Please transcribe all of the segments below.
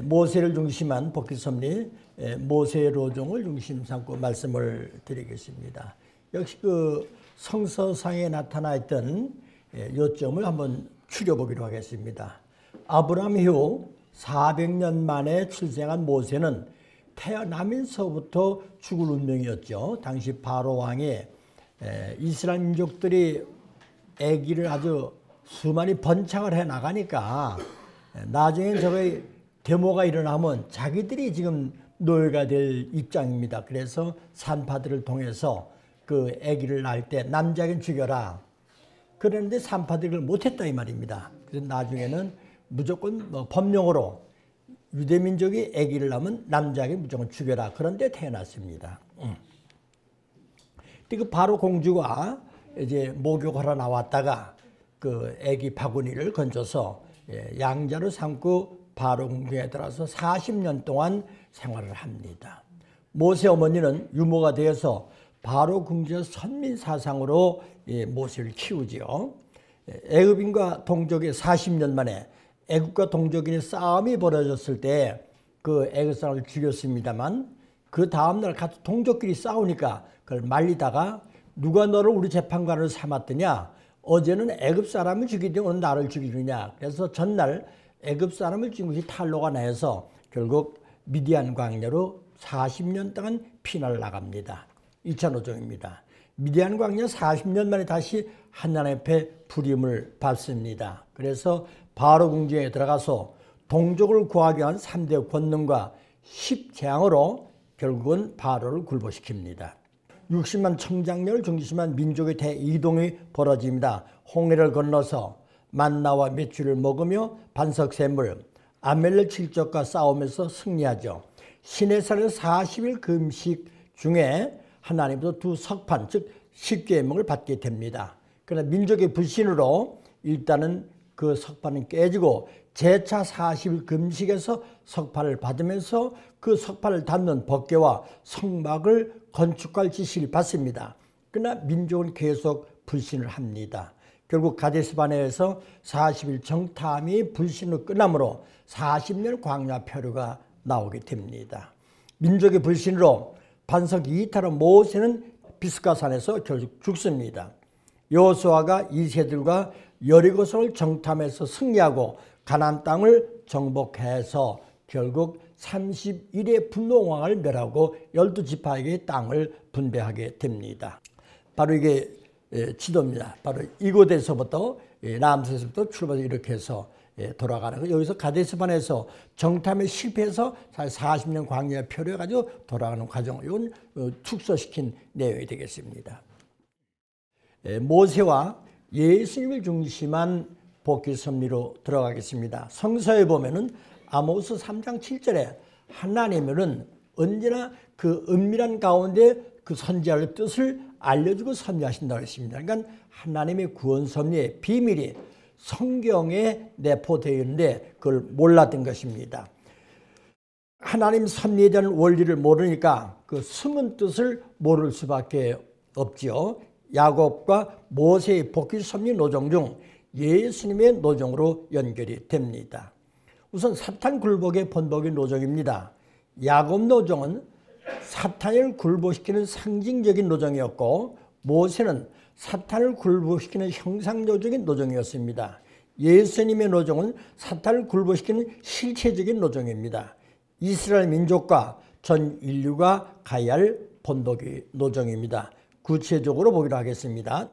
모세를 중심한 복귀섭리, 모세의 로종을 중심 삼고 말씀을 드리겠습니다. 역시 그 성서상에 나타나 있던 요점을 한번 추려보기로 하겠습니다. 아브라함 이후 400년 만에 출생한 모세는 태어나면서부터 죽을 운명이었죠. 당시 바로 왕이 이스라엘 민족들이 아기를 아주 수많이 번창을 해 나가니까 나중에 저의 데모가 일어나면 자기들이 지금 노예가 될 입장입니다. 그래서 산파들을 통해서 그 아기를 낳을 때 남자에겐 죽여라. 그런데 산파들이 그걸 못했다 이 말입니다. 그래서 나중에는 무조건 법령으로 유대민족이 아기를 낳으면 남자에게 무조건 죽여라. 그런데 태어났습니다. 그 바로 공주가 이제 목욕하러 나왔다가 그 아기 바구니를 건져서 양자로 삼고 바로 궁중에 들어서 40년 동안 생활을 합니다. 모세 어머니는 유모가 되어서 바로 궁중의 선민 사상으로 모세를 키우지요. 애굽인과 동족의 40년 만에 애굽과 동족인의 싸움이 벌어졌을 때 그 애굽 사람을 죽였습니다만 그 다음날 같은 동족끼리 싸우니까 그걸 말리다가 누가 너를 우리 재판관으로 삼았더냐? 어제는 애굽 사람을 죽이더니 오늘 나를 죽이느냐? 그래서 전날 애굽 사람을 죽인 것이 탄로가 나서 결국 미디안 광야로 40년 동안 피난을 나갑니다. 2차 노정입니다. 미디안 광야 40년 만에 다시 하나님 앞에 부림을 받습니다. 그래서 바로 궁중에 들어가서 동족을 구하기 위한 3대 권능과 10재앙으로 결국은 바로를 굴복시킵니다. 60만 청장렬을 중심한 민족의 대이동이 벌어집니다. 홍해를 건너서 만나와 메추를 먹으며 반석샘물, 아멜렉 칠적과 싸우면서 승리하죠. 시내산에서 40일 금식 중에 하나님도 두 석판, 즉 10계명을 받게 됩니다. 그러나 민족의 불신으로 일단은 그 석판은 깨지고 제차 40일 금식에서 석판을 받으면서 그 석판을 닫는 법궤와 성막을 건축할 지시를 받습니다. 그러나 민족은 계속 불신을 합니다. 결국 가데스바네에서 40일 정탐이 불신으로 끝나므로 40년 광야 표류가 나오게 됩니다. 민족의 불신으로 반석 이탈한 모세는 비스가산에서 결국 죽습니다. 여호수아가 이세들과 여리고성을 정탐해서 승리하고 가나안 땅을 정복해서 결국 30일의 분노왕을 멸하고 12지파에게 땅을 분배하게 됩니다. 바로 이게 지도입니다. 바로 이곳에서부터 라암세스부터 출발해서 이렇게 해서 돌아가는 거예요. 여기서 가데스반에서 정탐에 실패해서 40년 광야 표류해가지고 돌아가는 과정을 이건 축소시킨 내용이 되겠습니다. 모세와 예수님을 중심한 복귀섭리로 들어가겠습니다. 성서에 보면은 아모스 3장 7절에 하나님은 언제나 그 은밀한 가운데 그 선지자의 뜻을 알려주고 섭리하신다고 했습니다. 그러니까 하나님의 구원 섭리의 비밀이 성경에 내포되어 있는데 그걸 몰랐던 것입니다. 하나님 섭리에 대한 원리를 모르니까 그 숨은 뜻을 모를 수밖에 없지요. 야곱과 모세의 복귀 섭리 노정 중 예수님의 노정으로 연결이 됩니다. 우선 사탄 굴복의 본복의 노정입니다. 야곱 노정은 사탄을 굴복시키는 상징적인 노정이었고 모세는 사탄을 굴복시키는 형상적인 노정이었습니다. 예수님의 노정은 사탄을 굴복시키는 실체적인 노정입니다. 이스라엘 민족과 전 인류가 가야 할 본복의 노정입니다. 구체적으로 보기로 하겠습니다.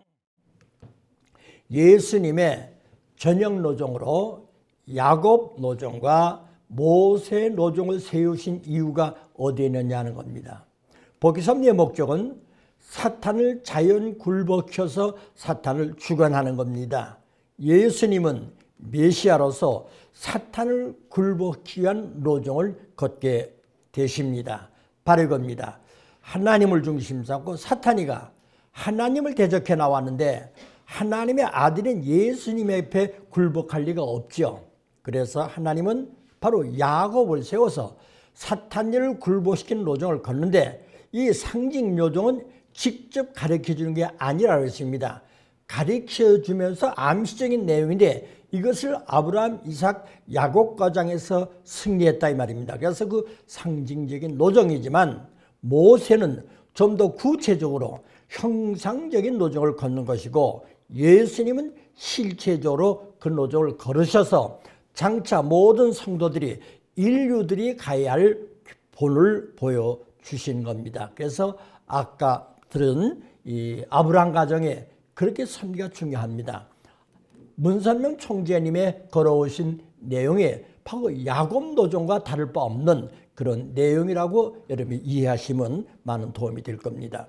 예수님의 전형 노정으로 야곱 노정과 모세 노정을 세우신 이유가 어디에 있느냐 하는 겁니다. 복귀섭리의 목적은 사탄을 자연 굴복시켜서 사탄을 주관하는 겁니다. 예수님은 메시아로서 사탄을 굴복시키기 위한 노정을 걷게 되십니다. 바로 이겁니다. 하나님을 중심 삼고 사탄이가 하나님을 대적해 나왔는데 하나님의 아들인 예수님 앞에 굴복할 리가 없죠. 그래서 하나님은 바로 야곱을 세워서 사탄을 굴복시키는 노정을 걷는데 이 상징 노정은 직접 가르쳐주는 게 아니라고 했습니다. 가르쳐주면서 암시적인 내용인데 이것을 아브라함, 이삭, 야곱 가정에서 승리했다 이 말입니다. 그래서 그 상징적인 노정이지만 모세는 좀 더 구체적으로 형상적인 노정을 걷는 것이고 예수님은 실체적으로 그 노정을 걸으셔서 장차 모든 성도들이 인류들이 가야 할 본을 보여주신 겁니다. 그래서 아까 들은 이 아브라함 가정에 그렇게 섭리가 중요합니다. 문선명 총재님의 걸어오신 내용이 바로 야곱 노정과 다를 바 없는 그런 내용이라고 여러분이 이해하시면 많은 도움이 될 겁니다.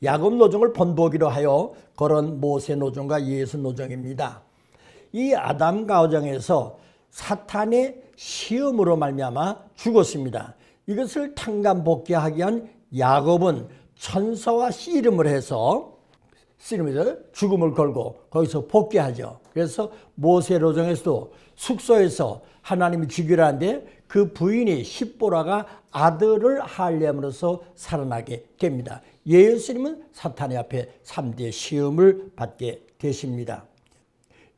야곱 노정을 본보기로 하여 걸은 모세 노정과 예수 노정입니다. 이 아담 가정에서 사탄의 시험으로 말미암아 죽었습니다. 이것을 탕감복귀하기 위한 야곱은 천사와 씨름을 해서 죽음을 걸고 거기서 복귀하죠. 그래서 모세 노정에서도 숙소에서 하나님이 죽이려 하는데 그 부인이 십보라가 아들을 할렘으로서 살아나게 됩니다. 예수님은 사탄의 앞에 3대 시험을 받게 되십니다.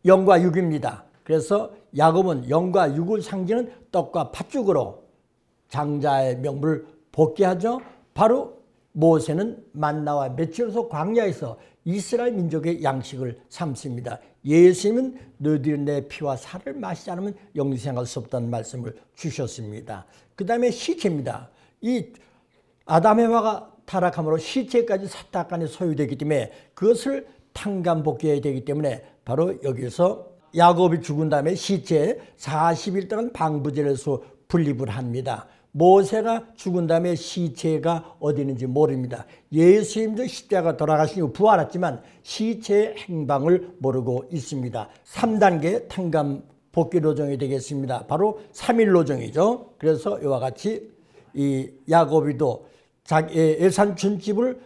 영과 육입니다. 그래서 야곱은 영과 육을 상징하는 떡과 팥죽으로 장자의 명분을 복귀하죠. 바로 모세는 만나와 메추로서 광야에서 이스라엘 민족의 양식을 삼습니다. 예수님은 너희들이 내 피와 살을 마시지 않으면 영생할 수 없다는 말씀을 주셨습니다. 그 다음에 시체입니다. 이 아담 에바가 타락함으로 시체까지 사탄간에 소유되기 때문에 그것을 탕감복귀해야 되기 때문에 바로 여기서 야곱이 죽은 다음에 시체에 40일 동안 방부제에서 분립을 합니다. 모세가 죽은 다음에 시체가 어디 있는지 모릅니다. 예수님도 십자가 돌아가신 후 부활했지만 시체의 행방을 모르고 있습니다. 3단계 탕감 복귀 노정이 되겠습니다. 바로 3일 노정이죠. 그래서 이와 같이 이 야곱이도 자기 예산춘집을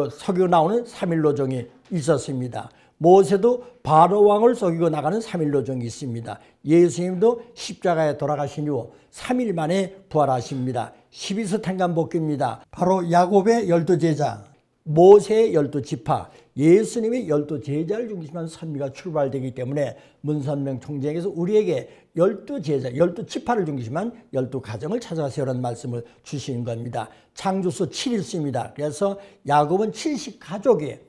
속이고 나오는 3일 노정이 있었습니다. 모세도 바로 왕을 속이고 나가는 3일 노정이 있습니다. 예수님도 십자가에 돌아가신 후 3일 만에 부활하십니다. 12서 탕감복귀입니다. 바로 야곱의 12제자, 모세의 12지파, 예수님의 12제자를 중심한 선미가 출발되기 때문에 문선명 총재께서 우리에게 12제자, 12지파를 중심한 12가정을 찾아가세요라는 말씀을 주시는 겁니다. 창조서 7일수입니다. 그래서 야곱은 70가족이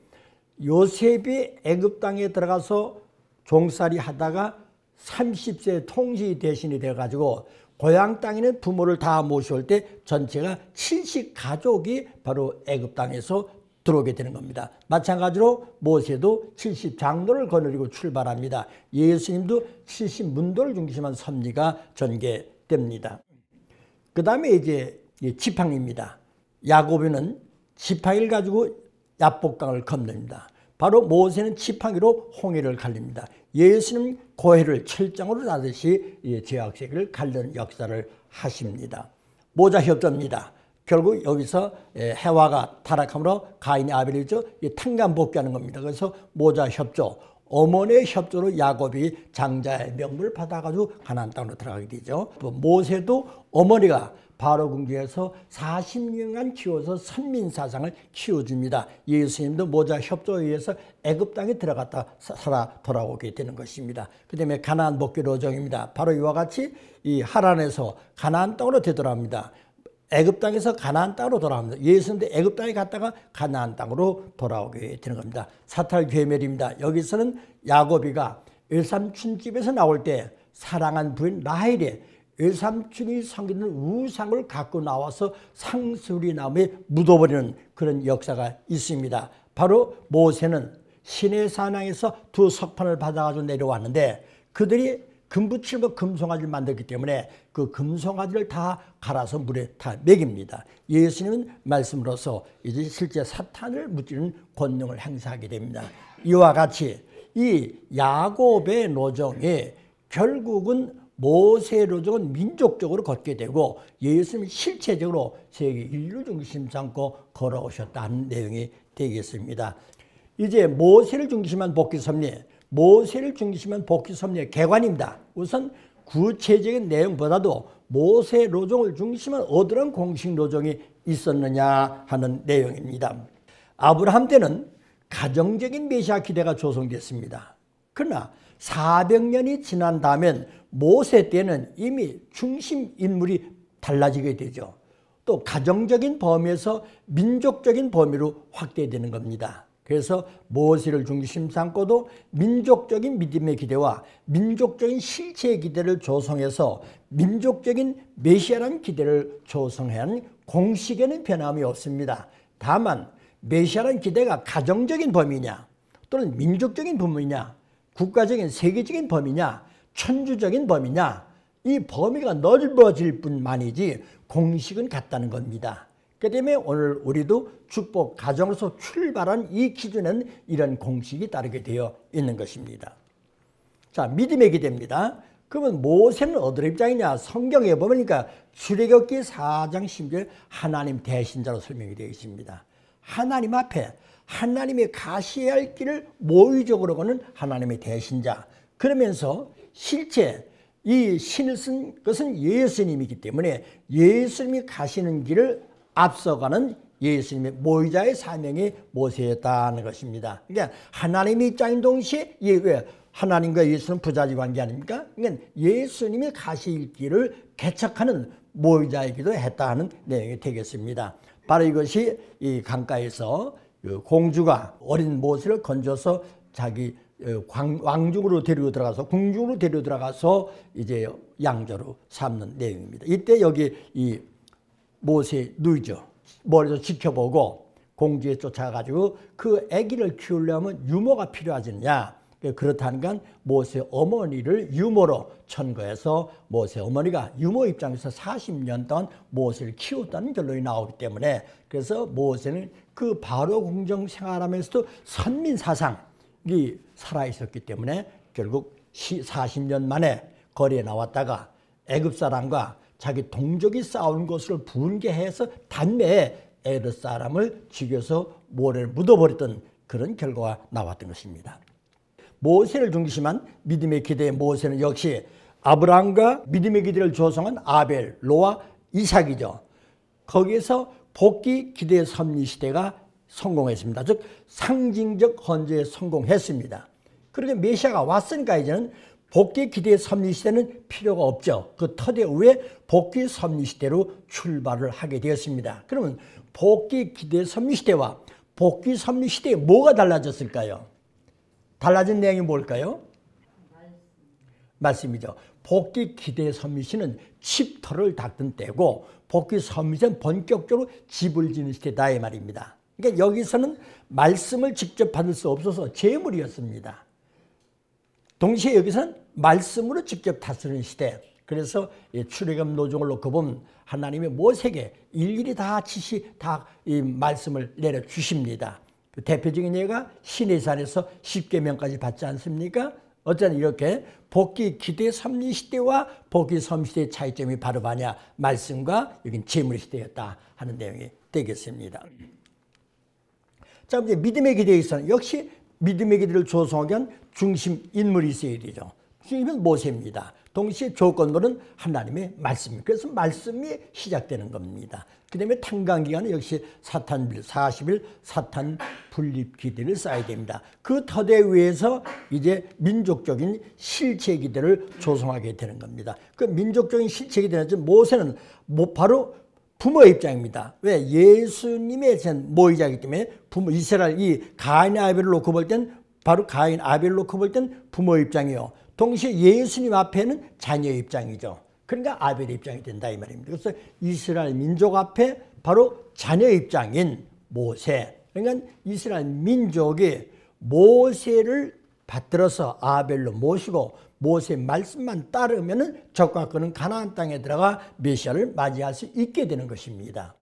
요셉이 애굽 땅에 들어가서 종살이 하다가 30세 통치 대신이 되어가지고 고향 땅에 있는 부모를 다 모셔올 때 전체가 70가족이 바로 애굽 땅에서 들어오게 되는 겁니다. 마찬가지로 모세도 70장로를 거느리고 출발합니다. 예수님도 70문도를 중심한 섭리가 전개됩니다. 그 다음에 이제 지팡이입니다. 야곱이는 지팡이를 가지고 야복강을 건넙니다. 바로 모세는 지팡이로 홍해를 갈립니다. 예수는 고해를 철장으로 나듯이 제약세계를 갈르는 역사를 하십니다. 모자 협조입니다. 결국 여기서 해와가 타락함으로 가인이 아벨을 탕감복귀하는 겁니다. 그래서 모자 협조, 어머니의 협조로 야곱이 장자의 명분을 받아가지고 가나안 땅으로 들어가게 되죠. 모세도 어머니가 바로 궁지에서 40년간 키워서 선민사상을 키워줍니다. 예수님도 모자 협조에 의해서 애굽 땅에 들어갔다 살아 돌아오게 되는 것입니다. 그 다음에 가나안 복귀 노정입니다. 바로 이와 같이 이 하란에서 가나안 땅으로 되돌아옵니다. 애굽 땅에서 가나안 땅으로 돌아옵니다. 예수님도 애굽 땅에 갔다가 가나안 땅으로 돌아오게 되는 겁니다. 사탈괴멸입니다. 여기서는 야곱이가 외삼촌집에서 나올 때 사랑한 부인 라헬이 외삼촌이 섬기는 우상을 갖고 나와서 상수리 나무에 묻어버리는 그런 역사가 있습니다. 바로 모세는 시내 산항에서 두 석판을 받아가지고 내려왔는데 그들이 금붙이고 금송아지를 만들기 때문에 그 금송아지를 다 갈아서 물에 다 먹입니다. 예수님은 말씀으로서 이제 실제 사탄을 무찌르는 권능을 행사하게 됩니다. 이와 같이 이 야곱의 노정이 결국은 모세 노정은 민족적으로 걷게 되고 예수님이 실체적으로 세계 인류 중심 삼고 걸어오셨다는 내용이 되겠습니다. 이제 모세를 중심한 복귀 섭리, 모세를 중심한 복귀 섭리의 개관입니다. 우선 구체적인 내용보다도 모세 노정을 중심한 어떠한 공식 노정이 있었느냐 하는 내용입니다. 아브라함 때는 가정적인 메시아 기대가 조성됐습니다. 그러나 400년이 지난 다음엔 모세 때는 이미 중심 인물이 달라지게 되죠. 또 가정적인 범위에서 민족적인 범위로 확대되는 겁니다. 그래서 모세를 중심 삼고도 민족적인 믿음의 기대와 민족적인 실체의 기대를 조성해서 민족적인 메시아라는 기대를 조성해야 하는 공식에는 변함이 없습니다. 다만 메시아라는 기대가 가정적인 범위냐 또는 민족적인 범위냐 국가적인 세계적인 범위냐 천주적인 범위냐 이 범위가 넓어질 뿐만이지 공식은 같다는 겁니다. 그 때문에 오늘 우리도 축복 가정에서 출발한 이 기준에는 이런 공식이 따르게 되어 있는 것입니다. 자, 믿음의 기대입니다. 그러면 모세는 어떤 입장이냐? 성경에 보니까 출애굽기 4장 10절 하나님 대신자로 설명이 되어 있습니다. 하나님 앞에 하나님의 가시해야 할 길을 모의적으로 거는 하나님의 대신자. 그러면서 실제 이 신을 쓴 것은 예수님이기 때문에 예수님이 가시는 길을 앞서가는 예수님의 모의자의 사명이 모세였다는 것입니다. 그러니까 하나님의 입장인 동시에 왜 하나님과 예수는 부자지 관계 아닙니까? 그러니까 예수님이 가실 길을 개척하는 모의자이기도 했다는 내용이 되겠습니다. 바로 이것이 이 강가에서 공주가 어린 모세를 건져서 자기 왕중으로 데리고 들어가서 궁중으로 데리고 들어가서 이제 양자로 삼는 내용입니다. 이때 여기 이 모세 누이죠. 멀리서 지켜보고 공주에 쫓아가지고 그 아기를 키우려면 유모가 필요하지 않냐. 그렇다는 건 모세 어머니를 유모로 천거해서 모세 어머니가 유모 입장에서 40년 동안 모세를 키웠다는 결론이 나오기 때문에 그래서 모세는 그 바로 궁정 생활하면서도 선민 사상이 살아있었기 때문에 결국 40년 만에 거리에 나왔다가 애굽 사람과 자기 동족이 싸운 것을 분개해서 단매에 에르 사람을 죽여서 모래를 묻어버렸던 그런 결과가 나왔던 것입니다. 모세를 중심한 믿음의 기대의 모세는 역시 아브라함과 믿음의 기대를 조성한 아벨, 로와 이삭이죠. 거기에서 복귀 기대의 섭리시대가 성공했습니다. 즉 상징적 헌재에 성공했습니다. 그렇게 메시아가 왔으니까 이제는 복귀 기대의 섭리시대는 필요가 없죠. 그 터대 위에 복귀 섭리시대로 출발을 하게 되었습니다. 그러면 복귀 기대의 섭리시대와 복귀 섭리시대에 뭐가 달라졌을까요? 달라진 내용이 뭘까요? 말씀이죠. 복귀 기대의 섭리시는 칩터를 닦던 때고 복귀 섭리시는 본격적으로 집을 지는 시대다 이 말입니다. 그러니까 여기서는 말씀을 직접 받을 수 없어서 재물이었습니다. 동시에 여기서는 말씀으로 직접 다스리는 시대. 그래서 출애굽 노종을 놓고 보면 하나님이 모세에게 일일이 다 이 말씀을 내려주십니다. 대표적인 예가 시내산에서 10계명까지 받지 않습니까? 어쨌든 이렇게 복귀 기대 섭리 시대와 복귀 섭리 시대의 차이점이 바로 뭐냐? 말씀과 여긴 재물 시대였다 하는 내용이 되겠습니다. 자, 이제 믿음의 기대에 있어서는 역시 믿음의 기대를 조성하기 위한 중심 인물이 있어야 되죠. 중심은 모세입니다. 동시에 조건부는 하나님의 말씀입니다. 그래서 말씀이 시작되는 겁니다. 그 다음에 탄광기간은 역시 40일 사탄 분립 기대를 쌓아야 됩니다. 그 터대 위에서 이제 민족적인 실체 기대를 조성하게 되는 겁니다. 그 민족적인 실체 기대는 모세는 바로 부모의 입장입니다. 왜? 예수님의 모의자이기 때문에 부모 이스라엘 이 가인 아벨을 놓고 볼 땐 바로 가인 아벨을 놓고 볼 땐 부모의 입장이요. 동시에 예수님 앞에는 자녀의 입장이죠. 그러니까 아벨의 입장이 된다 이 말입니다. 그래서 이스라엘 민족 앞에 바로 자녀의 입장인 모세. 그러니까 이스라엘 민족이 모세를 받들어서 아벨로 모시고 모세 말씀만 따르면은 적과 그는 가나안 땅에 들어가 메시아를 맞이할 수 있게 되는 것입니다.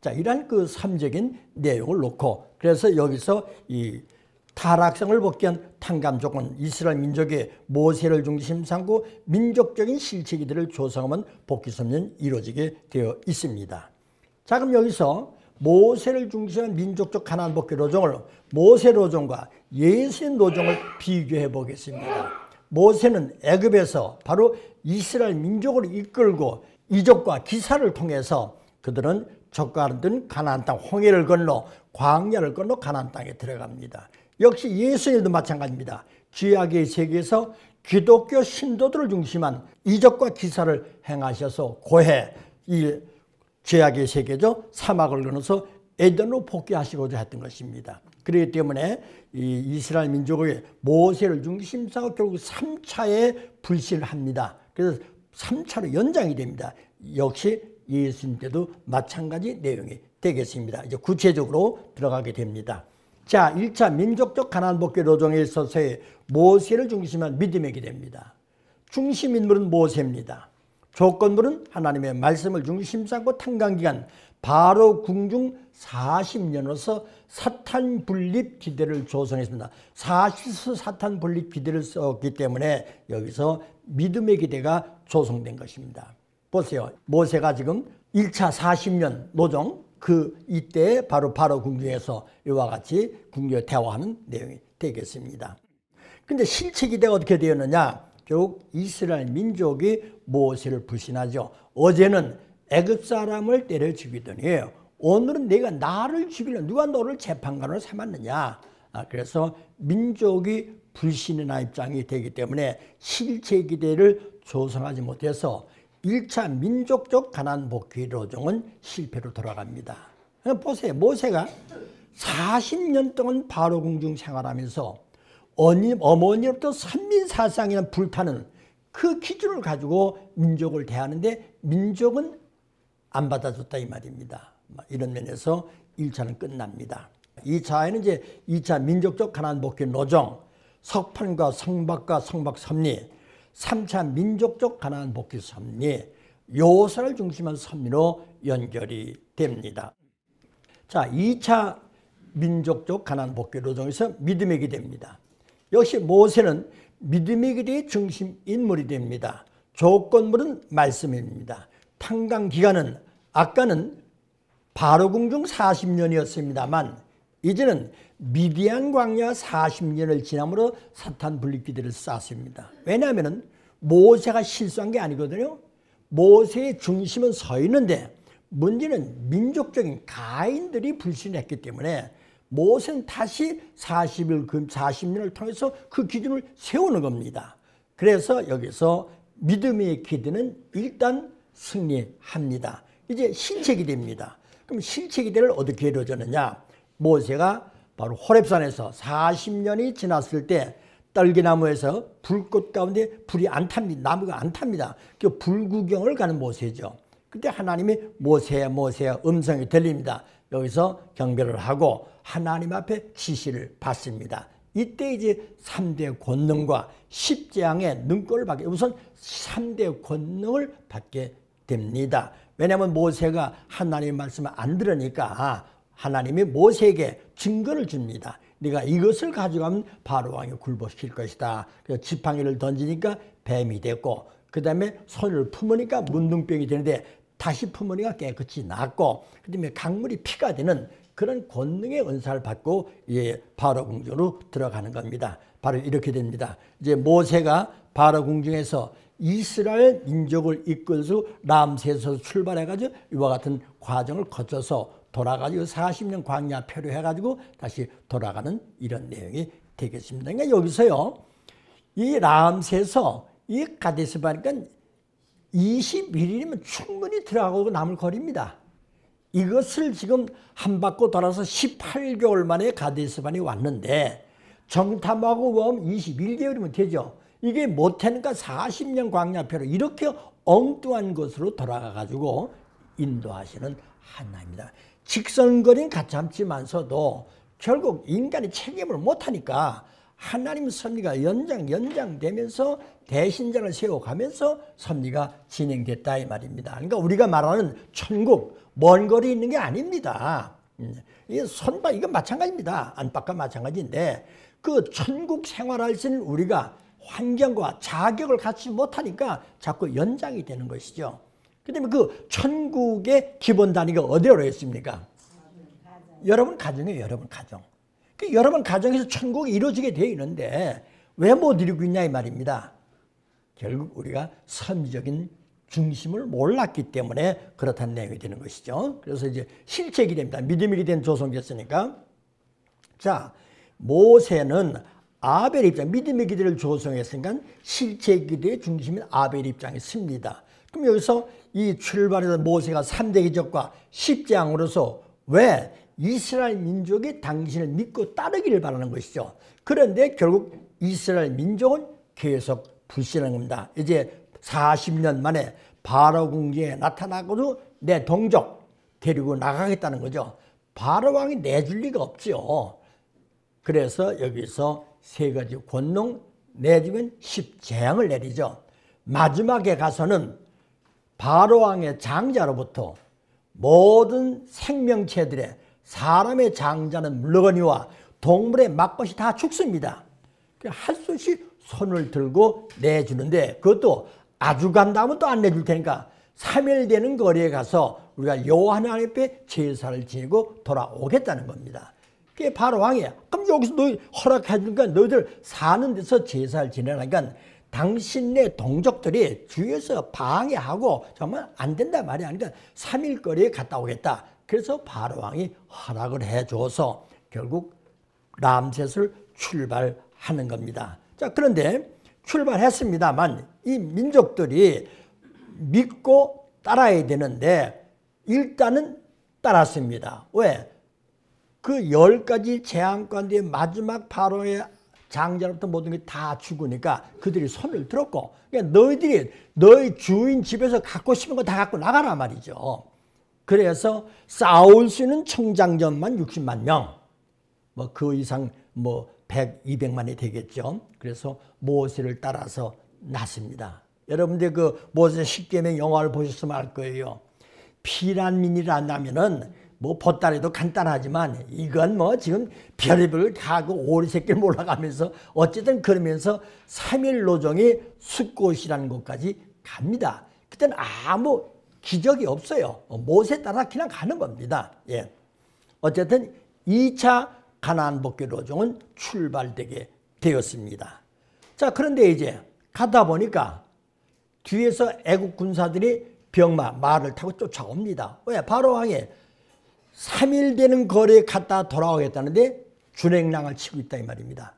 자, 이러한 그 삶적인 내용을 놓고 그래서 여기서 이 타락성을 복귀한 탕감 조건 이스라엘 민족의 모세를 중심 삼고 민족적인 실체기들을 조성하면 복귀 섭리는 이루어지게 되어 있습니다. 자, 그럼 여기서 모세를 중심한 민족적 가나안 복귀 노정을 모세 노정과 예수님 노정을 비교해 보겠습니다. 모세는 애굽에서 바로 이스라엘 민족을 이끌고 이적과 기사를 통해서 그들은 적과는 가나안 땅 홍해를 건너 광야를 건너 가나안 땅에 들어갑니다. 역시 예수님도 마찬가지입니다. 죄악의 세계에서 기독교 신도들을 중심한 이적과 기사를 행하셔서 고해 이 죄악의 세계죠. 사막을 건너서 에덴으로 복귀하시고자 했던 것입니다. 그렇기 때문에 이 이스라엘 민족의 모세를 중심사고 결국 3차에 불신을 합니다. 그래서 3차로 연장이 됩니다. 역시 예수님 때도 마찬가지 내용이 되겠습니다. 이제 구체적으로 들어가게 됩니다. 자, 1차 민족적 가나안 복귀 노정에 있어서의 모세를 중심한 믿음이게 됩니다. 중심 인물은 모세입니다. 조건물은 하나님의 말씀을 중심 삼고 탄광기간 바로 궁중 40년으로서 사탄 분립 기대를 조성했습니다. 사실서 사탄 분립 기대를 썼기 때문에 여기서 믿음의 기대가 조성된 것입니다. 보세요. 모세가 지금 1차 40년 노정 이때 바로 궁중에서 이와 같이 궁중에 대화하는 내용이 되겠습니다. 근데 실체 기대가 어떻게 되었느냐? 결국 이스라엘 민족이 모세를 불신하죠. 어제는 애굽 사람을 때려 죽이더니 오늘은 내가 나를 죽이려 누가 너를 재판관으로 삼았느냐. 그래서 민족이 불신의 입장이 되기 때문에 실체 기대를 조성하지 못해서 1차 민족적 가나안 복귀 노정은 실패로 돌아갑니다. 보세요. 모세가 40년 동안 바로 궁중 생활하면서 어머니로부터 선민사상이나 불타는 그 기준을 가지고 민족을 대하는데 민족은 안 받아줬다 이 말입니다. 이런 면에서 1차는 끝납니다. 2차에는 이제 2차 민족적 가나안 복귀 노정, 석판과 성박과 성박 섭리, 3차 민족적 가나안 복귀 섭리, 요사를 중심한 섭리로 연결이 됩니다. 자, 2차 민족적 가나안 복귀 노정에서 믿음의 기대입니다. 역시 모세는 믿음의 기대의 중심 인물이 됩니다. 조건물은 말씀입니다. 탄광 기간은 아까는 바로 궁중 40년이었습니다만 이제는 미디안 광야 40년을 지남으로 사탄 분립 기대를 쌓습니다. 왜냐하면 모세가 실수한 게 아니거든요. 모세의 중심은 서 있는데 문제는 민족적인 가인들이 불신했기 때문에 모세는 다시 40년을 통해서 그 기준을 세우는 겁니다. 그래서 여기서 믿음의 기대는 일단 승리합니다. 이제 실체 기대입니다. 그럼 실체 기대를 어떻게 이루어졌느냐? 모세가 바로 호렙산에서 40년이 지났을 때 떨기나무에서 불꽃 가운데 불이 안 탑니다. 나무가 안 탑니다. 그 불구경을 가는 모세죠. 그때 하나님이 모세야 모세야 음성이 들립니다. 여기서 경배를 하고 하나님 앞에 지시를 받습니다. 이때 이제 3대 권능과 10재앙의 능권을 받게, 우선 3대 권능을 받게 됩니다. 왜냐하면 모세가 하나님의 말씀을 안 들으니까 하나님이 모세에게 증거를 줍니다. 네가 이것을 가져가면 바로 왕이 굴복시킬 것이다. 그래서 지팡이를 던지니까 뱀이 됐고, 그 다음에 손을 품으니까 문둥병이 되는데 다시 품으니까 깨끗이 낫고, 그 다음에 강물이 피가 되는 그런 권능의 은사를 받고 바로 궁중으로 들어가는 겁니다. 바로 이렇게 됩니다. 이제 모세가 바로 궁중에서 이스라엘 민족을 이끌어서 람세에서 출발해가지고 이와 같은 과정을 거쳐서 돌아가지고 40년 광야 표류해가지고 다시 돌아가는 이런 내용이 되겠습니다. 그러니까 여기서요, 이 람세에서 이 가데스 바니까 21일이면 충분히 들어가고 남을 거리입니다. 이것을 지금 한 바퀴 돌아서 18개월 만에 가데스반이 왔는데 정탐하고 보면 21개월이면 되죠. 이게 못하니까 40년 광야표로 이렇게 엉뚱한 것으로 돌아가가지고 인도하시는 하나님입니다. 직선거리는 가참지만서도 결국 인간이 책임을 못하니까 하나님 섭리가 연장되면서 대신자를 세워가면서 섭리가 진행됐다 이 말입니다. 그러니까 우리가 말하는 천국, 먼 거리 있는 게 아닙니다. 이건 마찬가지입니다. 안팎과 마찬가지인데 그 천국 생활할 수 있는 우리가 환경과 자격을 갖지 못하니까 자꾸 연장이 되는 것이죠. 그다음에 그 천국의 기본 단위가 어디로 있습니까? 여러분 가정이에요. 여러분 가정. 여러분 가정에서 천국이 이루어지게 되어 있는데 왜 못 이루고 있냐 이 말입니다. 결국 우리가 선지적인 중심을 몰랐기 때문에 그렇다는 내용이 되는 것이죠. 그래서 이제 실체 기대입니다. 믿음이 된 조성됐으니까. 자, 모세는 아벨의 입장, 믿음의 기대를 조성했으니까 실제 기대의 중심인 아벨의 입장에 씁니다. 그럼 여기서 이 출발에서 모세가 3대 기적과 10재앙으로서 왜 이스라엘 민족이 당신을 믿고 따르기를 바라는 것이죠. 그런데 결국 이스라엘 민족은 계속 불신한 겁니다. 이제 40년 만에 바로 궁지에 나타나고도 내 동족 데리고 나가겠다는 거죠. 바로 왕이 내줄 리가 없죠. 그래서 여기서 세 가지 권능 내주면 10재앙을 내리죠. 마지막에 가서는 바로 왕의 장자로부터 모든 생명체들의 사람의 장자는 물러거니와 동물의 막것이 다 죽습니다. 할 수 없이 손을 들고 내주는데 그것도 아주 간다면 또 안 내줄 테니까 3일 되는 거리에 가서 우리가 여호와 하나님 앞에 제사를 지내고 돌아오겠다는 겁니다. 그게 바로 왕이야. 그럼 여기서 너희 허락해 주니까 너희들 사는 데서 제사를 지내라니까 당신네 동족들이 주위에서 방해하고 정말 안 된단 말이야. 그러니까 3일 거리에 갔다 오겠다. 그래서 바로 왕이 허락을 해줘서 결국 람셋을 출발하는 겁니다. 자, 그런데 출발했습니다만 이 민족들이 믿고 따라야 되는데 일단은 따랐습니다. 왜? 그 10가지 재앙 가운데 마지막 바로의 장자로부터 모든 게 다 죽으니까 그들이 손을 들었고 그러니까 너희들이 너희 주인 집에서 갖고 싶은 거 다 갖고 나가라 말이죠. 그래서 싸울 수 있는 청장전만 60만 명, 뭐 그 이상 뭐 100, 200만이 되겠죠. 그래서 모세를 따라서 났습니다. 여러분들 그 모세 십계명 영화를 보셨으면 알 거예요. 피란민이라면은 뭐 보따리도 간단하지만 이건 뭐 지금 별의별 가고 오리 새끼를 몰아가면서 어쨌든 그러면서 3일 노정이 숫곳이라는 곳까지 갑니다. 그때는 아무 기적이 없어요. 모세 따라 그냥 가는 겁니다. 예. 어쨌든 2차 가나안 복귀 노정은 출발되게 되었습니다. 자, 그런데 이제 가다 보니까 뒤에서 애국 군사들이 병마, 말을 타고 쫓아옵니다. 왜? 바로 왕이 3일 되는 거리에 갔다 돌아오겠다는데 준행랑을 치고 있다 이 말입니다.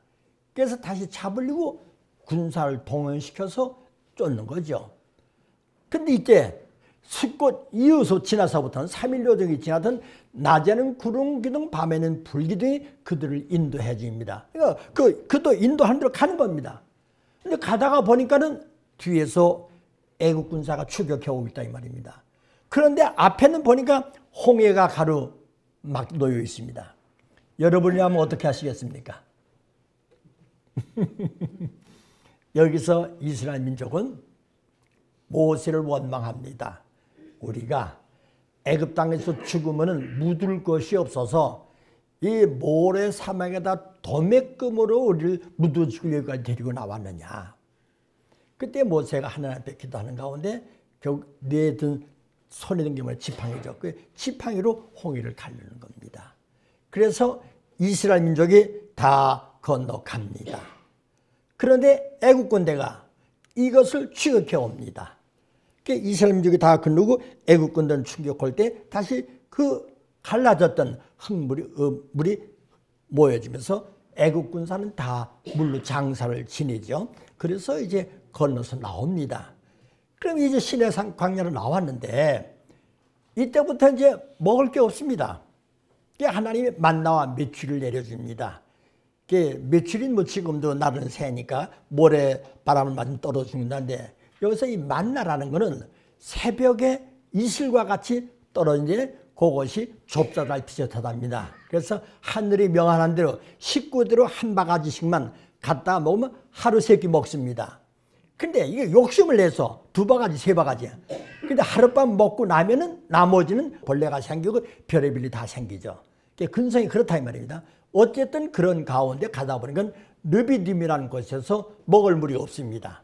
그래서 다시 잡으려고 군사를 동원시켜서 쫓는 거죠. 근데 이때 숫곳 이어서 지나서부터는 3일 요정이 지나던 낮에는 구름 기둥 밤에는 불 기둥이 그들을 인도해 줍니다. 그러니까 그도 인도하는 대로 가는 겁니다. 근데 가다가 보니까는 뒤에서 애국 군사가 추격해 오고 있다 이 말입니다. 그런데 앞에는 보니까 홍해가 가로 막 놓여 있습니다. 여러분이라면 어떻게 하시겠습니까? 여기서 이스라엘 민족은 모세를 원망합니다. 우리가 애굽 땅에서 죽으면 묻을 것이 없어서 이 모래 사막에다 도매금으로 우리를 묻어 죽일 여기까지 데리고 나왔느냐. 그때 모세가 하나님 앞에 기도하는 가운데 결국 내든 손에 든 게 뭐냐, 지팡이죠. 그 지팡이로 홍해를 가르는 겁니다. 그래서 이스라엘 민족이 다 건너갑니다. 그런데 애국 군대가 이것을 추격해 옵니다. 이스라엘 민족이 다 건너고 애국 군대는 충격할 때 다시 그 갈라졌던 물이 모여지면서 애국 군사는 다 물로 장사를 지내죠. 그래서 이제 건너서 나옵니다. 그럼 이제 시내산 광야로 나왔는데 이때부터 이제 먹을 게 없습니다. 하나님이 만나와 메추리를 내려줍니다. 메추리는 뭐 지금도 날은 새니까 모래 바람을 맞으면 떨어 죽는다는데 여기서 이 만나라는 것은 새벽에 이슬과 같이 떨어지는데 그것이 좁쌀알 비슷하답니다. 그래서 하늘이 명한한 대로 식구대로 한 바가지씩만 갖다 먹으면 하루 세 끼 먹습니다. 근데 이게 욕심을 내서 두 바가지, 세 바가지야. 근데 하룻밤 먹고 나면은 나머지는 벌레가 생기고 별의별 일이 다 생기죠. 근성이 그렇다 이 말입니다. 어쨌든 그런 가운데 가다 보니까 르비딤이라는 곳에서 먹을 물이 없습니다.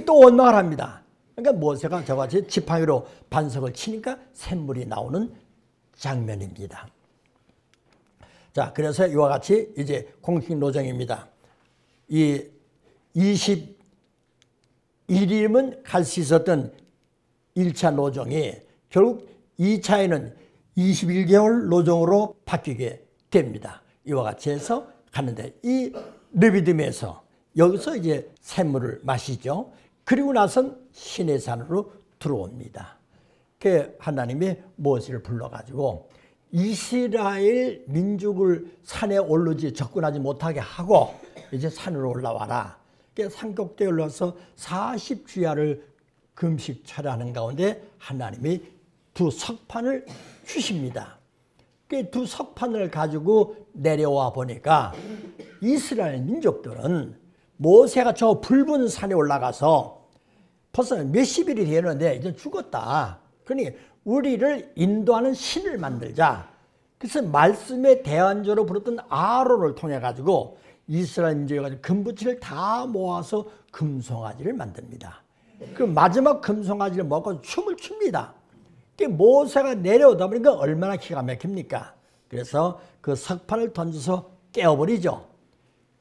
또 원망을 합니다. 그러니까 모세가 저같이 지팡이로 반석을 치니까 샘물이 나오는 장면입니다. 자, 그래서 이와 같이 이제 공식 노정입니다. 이 21일이면 갈 수 있었던 1차 노정이 결국 2차에는 21개월 노정으로 바뀌게 됩니다. 이와 같이 해서 가는데 이 르비딤에서 여기서 이제 샘물을 마시죠. 그리고 나선 시내산으로 들어옵니다. 그 하나님이 모세를 불러가지고 이스라엘 민족을 산에 오르지 접근하지 못하게 하고 이제 산으로 올라와라. 산꼭대에 올라와서 40주야를 금식 철회하는 가운데 하나님이 두 석판을 주십니다. 그 두 석판을 가지고 내려와 보니까 이스라엘 민족들은 모세가 저 붉은 산에 올라가서 벌써 몇십 일이 되었는데 이제 죽었다. 그러니 우리를 인도하는 신을 만들자. 그래서 말씀의 대안자로 부르던 아론을 통해 가지고 이스라엘 민족이 가지고 금붙이를 다 모아서 금송아지를 만듭니다. 그 마지막 금송아지를 먹고 춤을 춥니다. 모세가 내려오다 보니까 얼마나 기가 막힙니까? 그래서 그 석판을 던져서 깨어버리죠.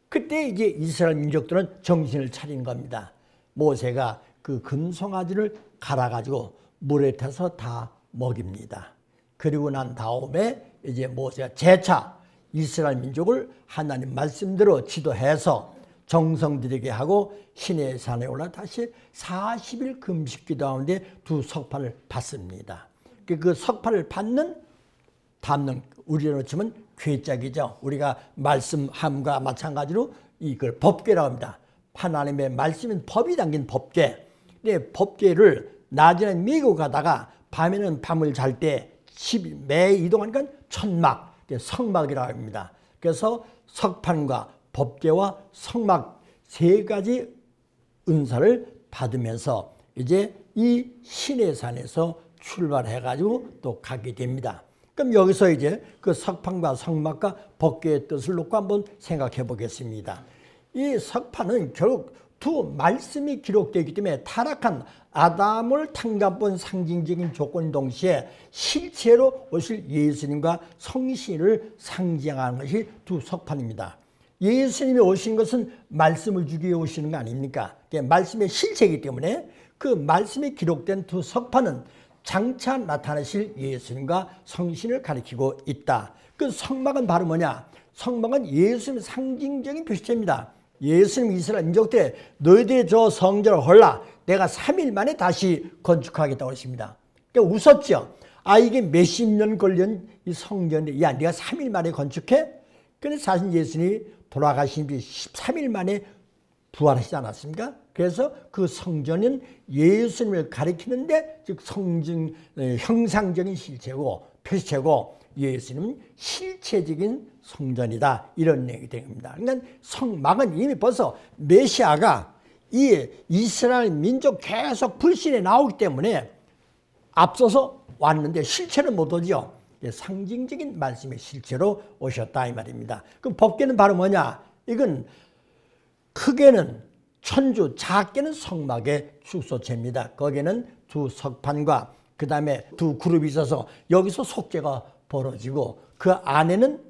그때 이제 이스라엘 민족들은 정신을 차린 겁니다. 모세가 그 금송아지를 갈아가지고 물에 타서 다 먹입니다. 그리고 난 다음에 이제 모세가 재차 이스라엘 민족을 하나님 말씀대로 지도해서 정성 들이게 하고 시내산에 올라 다시 40일 금식기도 가운데 두 석판을 받습니다. 그 석판을 담는 우리로 치면 괴짝이죠. 우리가 말씀함과 마찬가지로 이걸 법궤라고 합니다. 하나님의 말씀인 법이 담긴 법궤. 법궤를 낮에는 메고 가다가 밤에는 밤을 잘 때 매 이동하니까 천막, 성막이라고 합니다. 그래서 석판과 법궤와 성막 세 가지 은사를 받으면서 이제 이 시내산에서 출발해가지고 또 가게 됩니다. 그럼 여기서 이제 그 석판과 성막과 법궤의 뜻을 놓고 한번 생각해 보겠습니다. 이 석판은 결국 두 말씀이 기록되기 때문에 타락한 아담을 탕감본 상징적인 조건 동시에 실체로 오실 예수님과 성신을 상징하는 것이 두 석판입니다. 예수님이 오신 것은 말씀을 주기 위해 오시는 거 아닙니까? 말씀의 실체이기 때문에 그 말씀이 기록된 두 석판은 장차 나타나실 예수님과 성신을 가리키고 있다. 그 성막은 바로 뭐냐? 성막은 예수님의 상징적인 표시체입니다. 예수님 이스라엘 민족 때 너희들이 저 성전을 헐라 내가 3일 만에 다시 건축하겠다고 했습니다. 그러니까 웃었죠. 아 이게 몇십 년 걸린 이 성전인데 야 네가 3일 만에 건축해? 그런데 사실 예수님이 돌아가신 뒤 13일 만에 부활하시지 않았습니까? 그래서 그 성전은 예수님을 가리키는데 즉 성증 형상적인 실체고 표시체고 예수님은 실체적인 성전이다 이런 얘기 됩니다. 그러니까 성막은 이미 벌써 메시아가 이 이스라엘 민족 계속 불신에 나오기 때문에 앞서서 왔는데 실체는 못 오죠. 상징적인 말씀의 실체로 오셨다 이 말입니다. 그럼 법궤는 바로 뭐냐? 이건 크게는 천주, 작게는 성막의 축소체입니다. 거기에는 두 석판과 그 다음에 두 그룹이 있어서 여기서 속죄가 벌어지고 그 안에는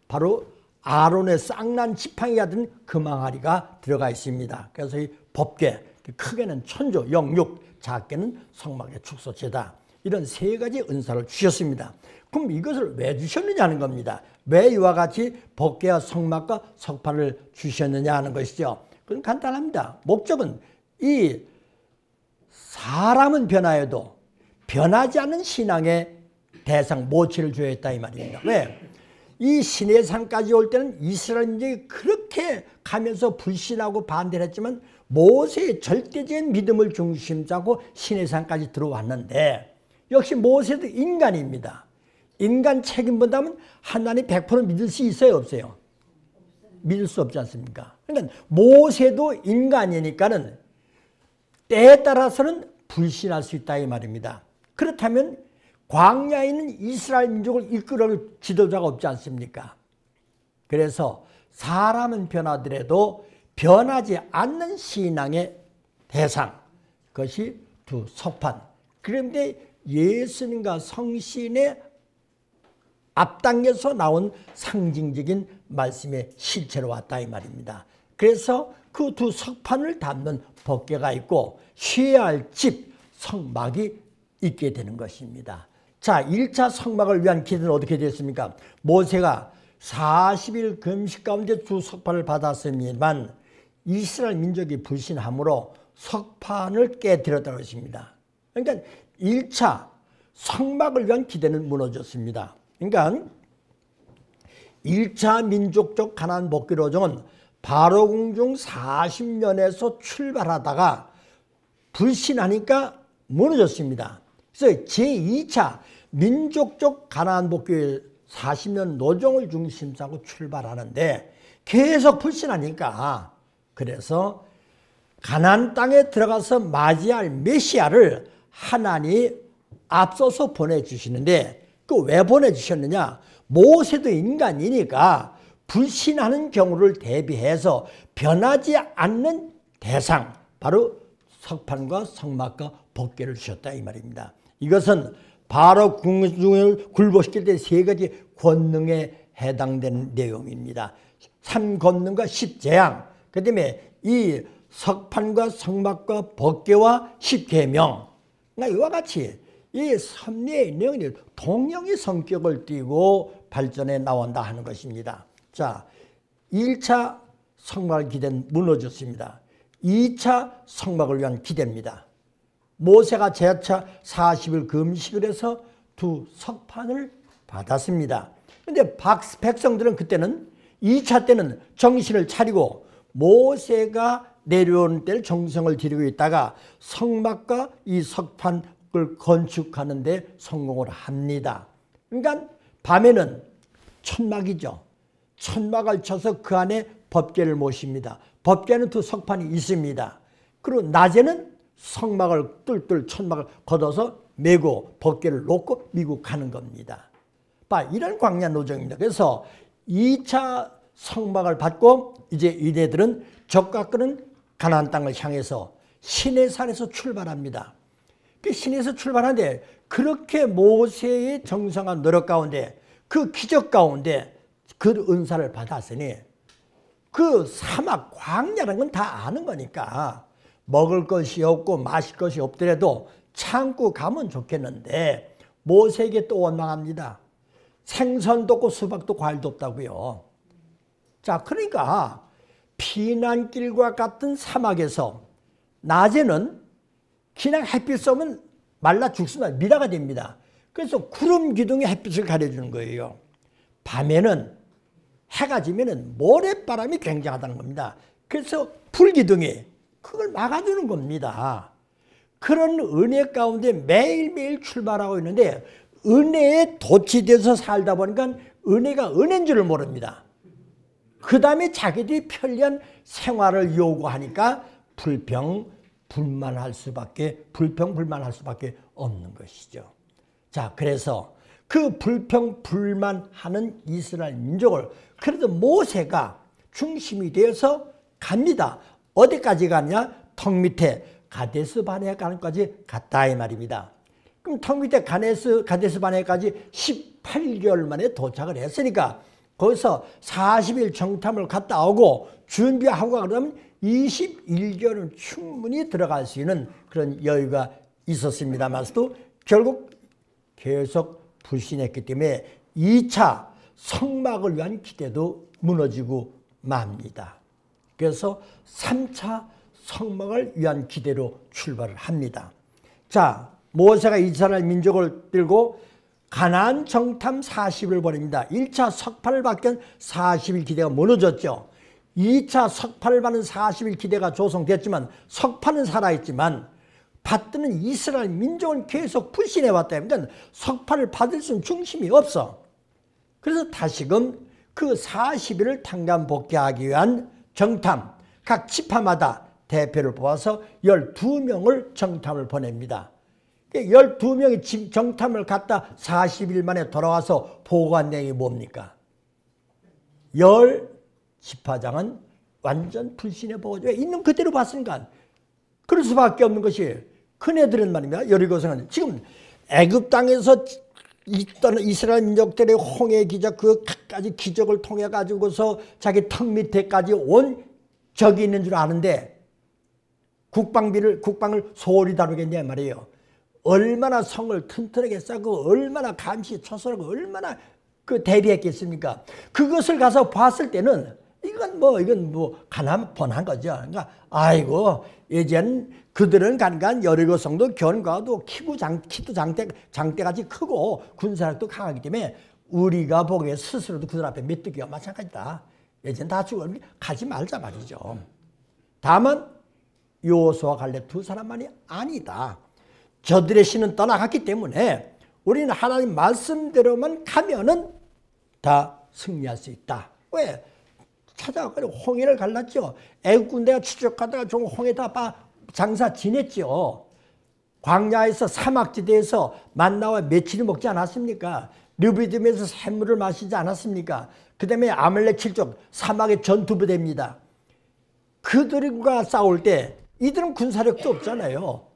바로 아론의 쌍난 지팡이 같은 금항아리가 들어가 있습니다. 그래서 이 법궤, 크게는 천주, 영육, 작게는 성막의 축소체다. 이런 세 가지 은사를 주셨습니다. 그럼 이것을 왜 주셨느냐 하는 겁니다. 왜 이와 같이 법궤와 성막과 석판을 주셨느냐 하는 것이죠. 그건 간단합니다. 목적은 이 사람은 변하여도 변하지 않는 신앙의 대상 모체를 줘야 했다 이 말입니다. 왜? 이 시내산까지 올 때는 이스라엘 민족이 그렇게 가면서 불신하고 반대를 했지만 모세의 절대적인 믿음을 중심 잡고 시내산까지 들어왔는데 역시 모세도 인간입니다. 인간 책임보다는 하나님 100% 믿을 수 있어요 없어요? 믿을 수 없지 않습니까? 그러니까 모세도 인간이니까는 때에 따라서는 불신할 수 있다 이 말입니다. 그렇다면 광야에 있는 이스라엘 민족을 이끌어갈 지도자가 없지 않습니까? 그래서 사람은 변하더라도 변하지 않는 신앙의 대상, 그것이 두 석판. 그런데 예수님과 성신의 앞당겨서 나온 상징적인 말씀의 실체로 왔다 이 말입니다. 그래서 그 두 석판을 담는 법궤가 있고 쉬어야 할 집, 성막이 있게 되는 것입니다. 자, 1차 성막을 위한 기도는 어떻게 됐습니까? 모세가 40일 금식 가운데 주 석판을 받았습니다만 이스라엘 민족이 불신함으로 석판을 깨뜨렸다고 했습니다. 그러니까 1차 성막을 위한 기대는 무너졌습니다. 그러니까 1차 민족적 가나안 복귀 여정은 바로 공중 40년에서 출발하다가 불신하니까 무너졌습니다. 그래서 제2차 민족적 가나안 복귀 40년 노정을 중심으로 하고 출발하는데 계속 불신하니까 그래서 가나안 땅에 들어가서 맞이할 메시아를 하나님이 앞서서 보내주시는데 그 왜 보내주셨느냐? 모세도 인간이니까 불신하는 경우를 대비해서 변하지 않는 대상, 바로 석판과 성막과 법궤를 주셨다 이 말입니다. 이것은 바로 궁중을 굴복시킬 때 세 가지 권능에 해당되는 내용입니다. 3권능과 10재앙, 그 다음에 이 석판과 성막과 법궤와 10계명, 그러니까 이와 같이 이 섭리의 내용이 동령의 성격을 띠고 발전해 나온다 하는 것입니다. 자, 1차 성막을 기대는 무너졌습니다. 2차 성막을 위한 기대입니다. 모세가 제차 40일 금식을 해서 두 석판을 받았습니다. 그런데 백성들은 그때는 2차 때는 정신을 차리고 모세가 내려오는 때를 정성을 들이고 있다가 성막과 이 석판을 건축하는 데 성공을 합니다. 그러니까 밤에는 천막이죠. 천막을 쳐서 그 안에 법궤를 모십니다. 법궤는 두 석판이 있습니다. 그리고 낮에는 성막을 뚫뚫 천막을 걷어서 메고 법궤를 놓고 미국 가는 겁니다. 이런 광야 노정입니다. 그래서 2차 성막을 받고 이제 이네들은 적과 끄는 가나안 땅을 향해서 시내산에서 출발합니다. 그 시내에서 출발하는데 그렇게 모세의 정성한 노력 가운데 그 기적 가운데 그 은사를 받았으니 그 사막 광야라는 건 다 아는 거니까 먹을 것이 없고 마실 것이 없더라도 참고 가면 좋겠는데 모세에게 또 원망합니다. 생선도 없고 수박도 과일도 없다고요. 자, 그러니까 피난길과 같은 사막에서 낮에는 그냥 햇빛 쏘면 말라 죽습니다. 미라가 됩니다. 그래서 구름 기둥이 햇빛을 가려주는 거예요. 밤에는 해가 지면 모래바람이 굉장하다는 겁니다. 그래서 불기둥이 그걸 막아주는 겁니다. 그런 은혜 가운데 매일매일 출발하고 있는데 은혜에 도취돼서 살다 보니까 은혜가 은혜인 줄을 모릅니다. 그 다음에 자기들이 편리한 생활을 요구하니까 불평불만할 수밖에 없는 것이죠. 자, 그래서 그 불평불만하는 이스라엘 민족을 그래도 모세가 중심이 되어서 갑니다. 어디까지 가냐? 턱 밑에 가데스 바네아까지 갔다 이 말입니다. 그럼 턱 밑에 가데스 바네아까지 18개월 만에 도착을 했으니까 거기서 40일 정탐을 갔다 오고 준비하고 그러면 21개월은 충분히 들어갈 수 있는 그런 여유가 있었습니다만서도 결국 계속 불신했기 때문에 2차 성막을 위한 기대도 무너지고 맙니다. 그래서 3차 성막을 위한 기대로 출발을 합니다. 자, 모세가 이스라엘 민족을 들고 가나안 정탐 40일 보냅니다. 1차 석판을 받긴 40일 기대가 무너졌죠. 2차 석판을 받는 40일 기대가 조성됐지만 석판은 살아있지만 받드는 이스라엘 민족은 계속 불신해왔다. 그러니까 석판을 받을 수 있는 중심이 없어. 그래서 다시금 그 40일을 탕감 복귀하기 위한 정탐, 각 지파마다 대표를 뽑아서 12명을 정탐을 보냅니다. 12명이 정탐을 갔다 40일 만에 돌아와서 보고한 내용이 뭡니까? 10지파장은 완전 불신의 보고죠. 있는 그대로 봤으니까 그럴 수밖에 없는 것이 큰애들은 말입니다. 여리고성은 지금 애굽 땅에서 있던 이스라엘 민족들의 홍해 기적 그까지 기적을 통해 가지고서 자기 턱 밑에까지 온 적이 있는 줄 아는데 국방을 소홀히 다루겠냐 말이에요. 얼마나 성을 튼튼하게 쌓고 얼마나 감시 초설하고 얼마나 그 대비했겠습니까? 그것을 가서 봤을 때는 이건 뭐 가난 뻔한 거죠. 그러니까 아이고 예전 그들은 간간 여리고성도 견과도 키도 장대같이 크고 군사력도 강하기 때문에 우리가 보기에 스스로도 그들 앞에 메뚜기와 마찬가지다. 예전 다 죽어 가지 말자 말이죠. 다만 여호수아와 갈렙 두 사람만이 아니다. 저들의 신은 떠나갔기 때문에 우리는 하나님 말씀대로만 가면은 다 승리할 수 있다. 왜? 찾아가서 홍해를 갈랐죠. 애국 군대가 추적하다가 좀 홍해 다 장사 지냈죠. 광야에서 사막지대에서 만나와 며칠을 먹지 않았습니까? 르비딤에서 샘물을 마시지 않았습니까? 그 다음에 아말렉 칠족 사막의 전투부대입니다. 그들과 싸울 때 이들은 군사력도 없잖아요.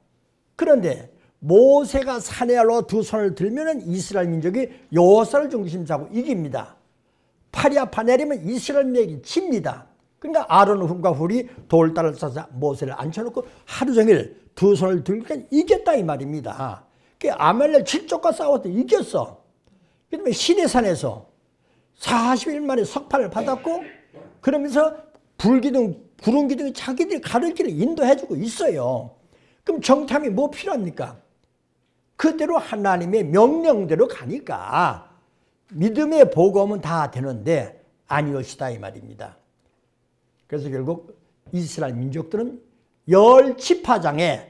그런데 모세가 산에 올라 두 손을 들면 이스라엘 민족이 여호수아를 중심 잡고 이깁니다. 팔이 아파 내리면 이스라엘 민족이 칩니다. 그러니까 아론과 훌이 돌다를 싸서 모세를 앉혀놓고 하루 종일 두 손을 들니까 이겼다 이 말입니다. 그 아말렉 칠족과 싸웠더니 이겼어. 그 다음에 시내산에서 40일 만에 석판을 받았고 그러면서 불기둥, 구름기둥이 자기들이 가를 길을 인도해주고 있어요. 그럼 정탐이 뭐 필요합니까? 그대로 하나님의 명령대로 가니까 믿음의 복음은 다 되는데 아니었다 이 말입니다. 그래서 결국 이스라엘 민족들은 10지파장에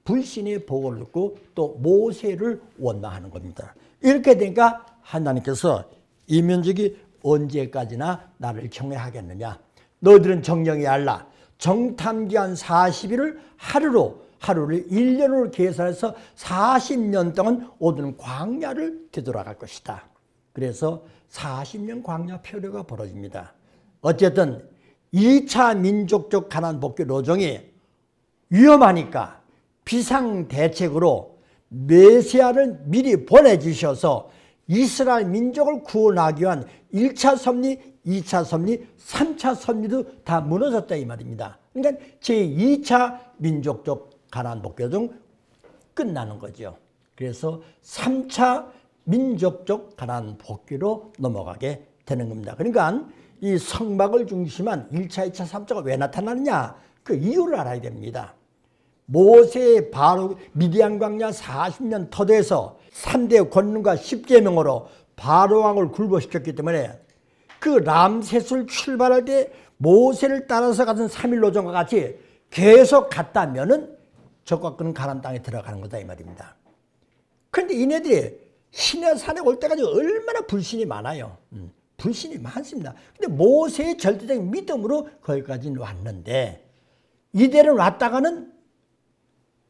불신의 복을 듣고 또 모세를 원망하는 겁니다. 이렇게 되니까 하나님께서 이 민족이 언제까지나 나를 경외하겠느냐. 너희들은 정령이 알라. 정탐기한 40일을 하루를 1년으로 계산해서 40년 동안 오는 광야를 되돌아갈 것이다. 그래서 40년 광야 표류가 벌어집니다. 어쨌든 2차 민족적 가나안 복귀 노정이 위험하니까 비상대책으로 메시아를 미리 보내주셔서 이스라엘 민족을 구원하기 위한 1차 섭리, 2차 섭리, 3차 섭리도 다 무너졌다 이 말입니다. 그러니까 제2차 민족적 가나안 복귀노정 끝나는 거죠. 그래서 3차 민족적 가나안 복귀로 넘어가게 되는 겁니다. 그러니까 이 성막을 중심한 1차, 2차, 3차가 왜 나타나느냐? 그 이유를 알아야 됩니다. 모세의 바로 미디안 광야 40년 터대에서 3대 권능과 10계명으로 바로왕을 굴복시켰기 때문에 그 람셋을 출발할 때 모세를 따라서 가던 3일 노정과 같이 계속 갔다면은 적과 끄는 가나안 땅에 들어가는 거다 이 말입니다. 그런데 이네들이 시내산에 올 때까지 얼마나 불신이 많아요. 불신이 많습니다. 근데 모세의 절대적인 믿음으로 거기까지 왔는데 이대로 왔다가는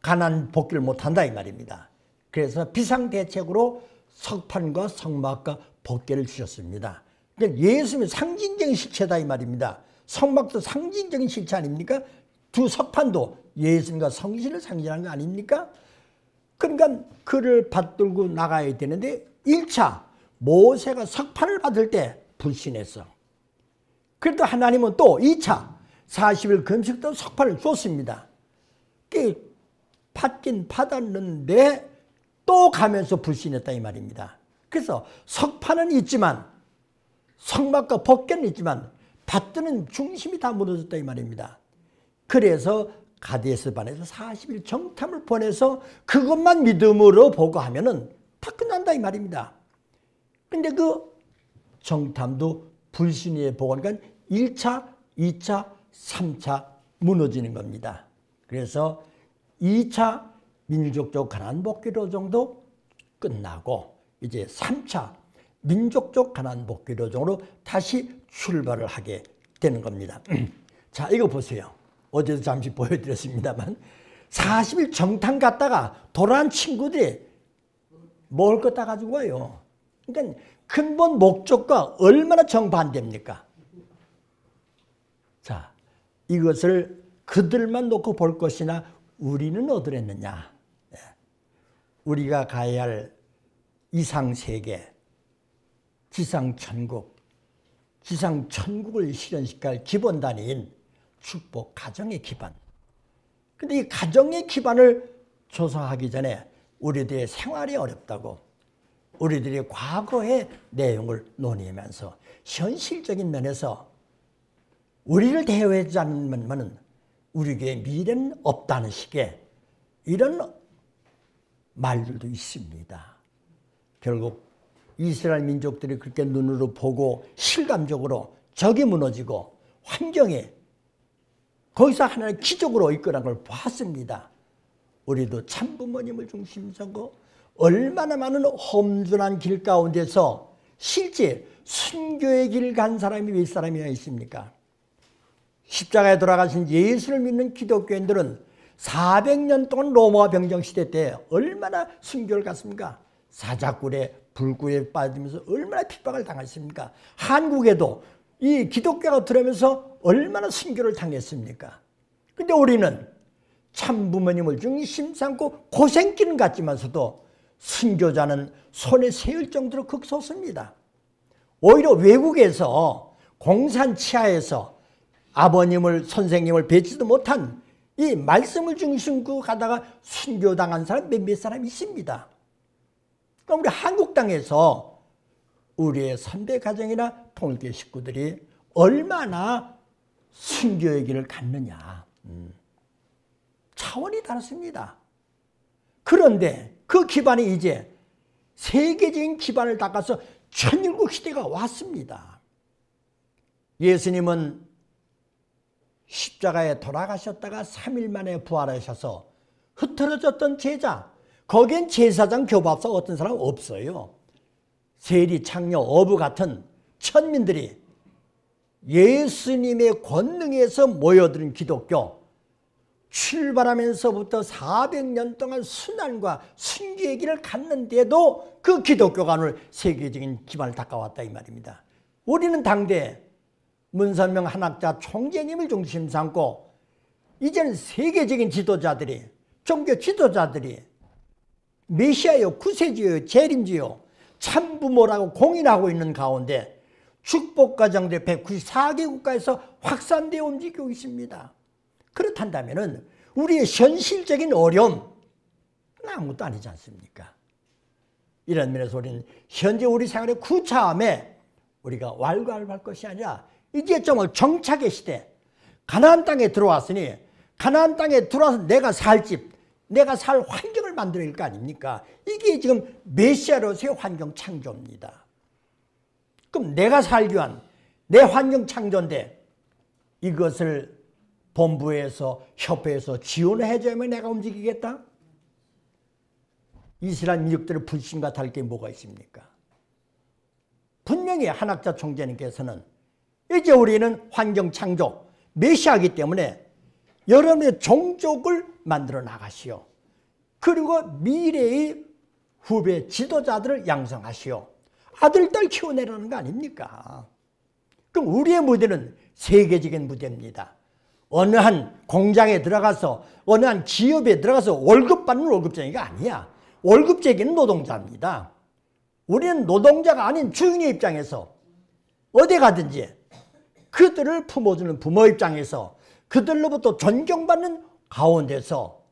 가나안 복귀를 못한다 이 말입니다. 그래서 비상대책으로 석판과 성막과 복귀를 주셨습니다. 그러니까 예수님의 상징적인 실체다 이 말입니다. 성막도 상징적인 실체 아닙니까? 두 석판도 예수님과 성신을 상징하는 거 아닙니까? 그러니까 그를 받들고 나가야 되는데 1차 모세가 석판을 받을 때 불신했어. 그래도 하나님은 또 2차 40일 금식도 석판을 줬습니다. 받긴 받았는데 또 가면서 불신했다 이 말입니다. 그래서 석판은 있지만 성막과 복귀는 있지만 받드는 중심이 다 무너졌다 이 말입니다. 그래서 가데스 반에서 40일 정탐을 보내서 그것만 믿음으로 보고하면은 다 끝난다 이 말입니다. 근데 그 정탐도 불신의 보고니까 1차, 2차, 3차 무너지는 겁니다. 그래서 2차 민족적 가나안 복귀로 정도 끝나고 이제 3차 민족적 가나안 복귀로 정으로 다시 출발을 하게 되는 겁니다. 자, 이거 보세요. 어제도 잠시 보여드렸습니다만 40일 정탐 갔다가 돌아온 친구들이 먹을 거 따가지고 와요. 그러니까 근본 목적과 얼마나 정반대입니까? 자, 이것을 그들만 놓고 볼 것이나 우리는 어떠했느냐? 우리가 가야 할 이상세계, 지상천국, 지상천국을 실현시켜야 할 기본단위인 축복, 가정의 기반. 근데 이 가정의 기반을 조성하기 전에 우리들의 생활이 어렵다고, 우리들이 과거의 내용을 논의하면서 현실적인 면에서 우리를 대우하지 않으면 우리에게 미래는 없다는 식의 이런 말들도 있습니다. 결국 이스라엘 민족들이 그렇게 눈으로 보고 실감적으로 적이 무너지고 환경에 거기서 하나의 기적으로 이끌어간 걸 봤습니다. 우리도 참부모님을 중심으로 삼고 얼마나 많은 험준한 길 가운데서 실제 순교의 길 간 사람이 몇 사람이나 있습니까? 십자가에 돌아가신 예수를 믿는 기독교인들은 400년 동안 로마 병정 시대 때 얼마나 순교를 갔습니까? 사자굴에 불구에 빠지면서 얼마나 핍박을 당했습니까? 한국에도 이 기독교가 들어오면서 얼마나 순교를 당했습니까? 근데 우리는 참부모님을 중심 삼고 고생길은 같지만서도 순교자는 손에 세울 정도로 극소수입니다. 오히려 외국에서 공산 치하에서 아버님을 선생님을 뵙지도 못한 이 말씀을 중심으로 가다가 순교당한 사람 몇몇 사람 있습니다. 그럼 우리 한국 땅에서 우리의 선배 가정이나 통일교 식구들이 얼마나 순교의 길을 갔느냐. 차원이 다릅니다. 그런데 그 기반이 이제 세계적인 기반을 닦아서 천일국 시대가 왔습니다. 예수님은 십자가에 돌아가셨다가 3일 만에 부활하셔서 흩어졌던 제자, 거기엔 제사장, 교법사 어떤 사람 없어요. 세리, 창녀, 어부 같은 천민들이 예수님의 권능에서 모여든 기독교, 출발하면서부터 400년 동안 순환과 순교의 길을 갔는데도 그 기독교가 오늘 세계적인 기반을 닦아왔다 이 말입니다. 우리는 당대 문선명 한학자 총재님을 중심 삼고 이제는 세계적인 지도자들이, 종교 지도자들이 메시아요, 구세주요, 재림주요, 참부모라고 공인하고 있는 가운데 축복과정대 194개 국가에서 확산되어 움직이고 있습니다. 그렇단다면 우리의 현실적인 어려움 아무것도 아니지 않습니까? 이런 면에서 우리는 현재 우리 생활의 구차함에 우리가 왈가왈부할 것이 아니라 이제 정말 정착의 시대, 가나안 땅에 들어왔으니 가나안 땅에 들어와서 내가 살 집, 내가 살 환경을 만들어야 할 거 아닙니까? 이게 지금 메시아로서의 환경 창조입니다. 그럼 내가 살기 위한 내 환경 창조인데 이것을 본부에서 협회에서 지원을 해줘야만 내가 움직이겠다? 이스라엘 민족들의 불신과 다를 게 뭐가 있습니까? 분명히 한학자 총재님께서는 이제 우리는 환경 창조, 메시아이기 때문에 여러분의 종족을 만들어 나가시오. 그리고 미래의 후배 지도자들을 양성하시오. 아들, 딸 키워내라는 거 아닙니까? 그럼 우리의 무대는 세계적인 무대입니다. 어느 한 공장에 들어가서 어느 한 기업에 들어가서 월급 받는 월급쟁이가 아니야. 월급쟁이는 노동자입니다. 우리는 노동자가 아닌 주인의 입장에서 어디 가든지 그들을 품어주는 부모 입장에서 그들로부터 존경받는 가운데서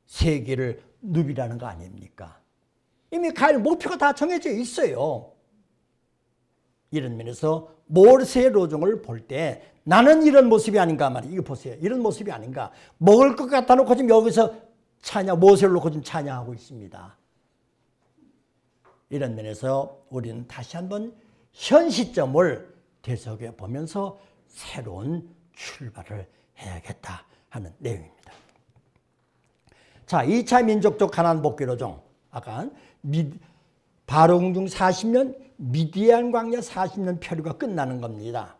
세계를 누비라는 거 아닙니까? 이미 갈 목표가 다 정해져 있어요. 이런 면에서 모세의 로종을 볼 때 나는 이런 모습이 아닌가 말이에요. 이거 보세요. 이런 모습이 아닌가. 먹을 것 갖다 놓고 지금 여기서 모세를 놓고 지금 찬양하고 있습니다. 이런 면에서 우리는 다시 한번 현 시점을 되새겨 보면서 새로운 출발을 해야겠다 하는 내용입니다. 자, 2차 민족적 가나안 복귀 로종. 아까 바로궁중 40년, 미디안 광야 40년 표류가 끝나는 겁니다.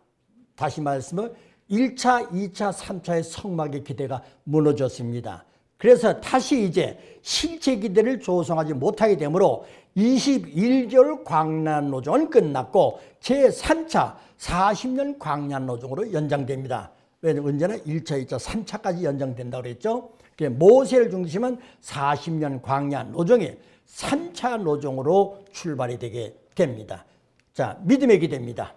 다시 말씀은 1차, 2차, 3차의 성막의 기대가 무너졌습니다. 그래서 다시 이제 실제 기대를 조성하지 못하게 되므로 21개월 광야노정은 끝났고 제3차 40년 광야노정으로 연장됩니다. 왜냐하면 언제나 1차, 2차, 3차까지 연장된다고 그랬죠. 모세를 중심한 40년 광야노정이 3차 노정으로 출발이 되게 됩니다. 자, 믿음의 기대입니다.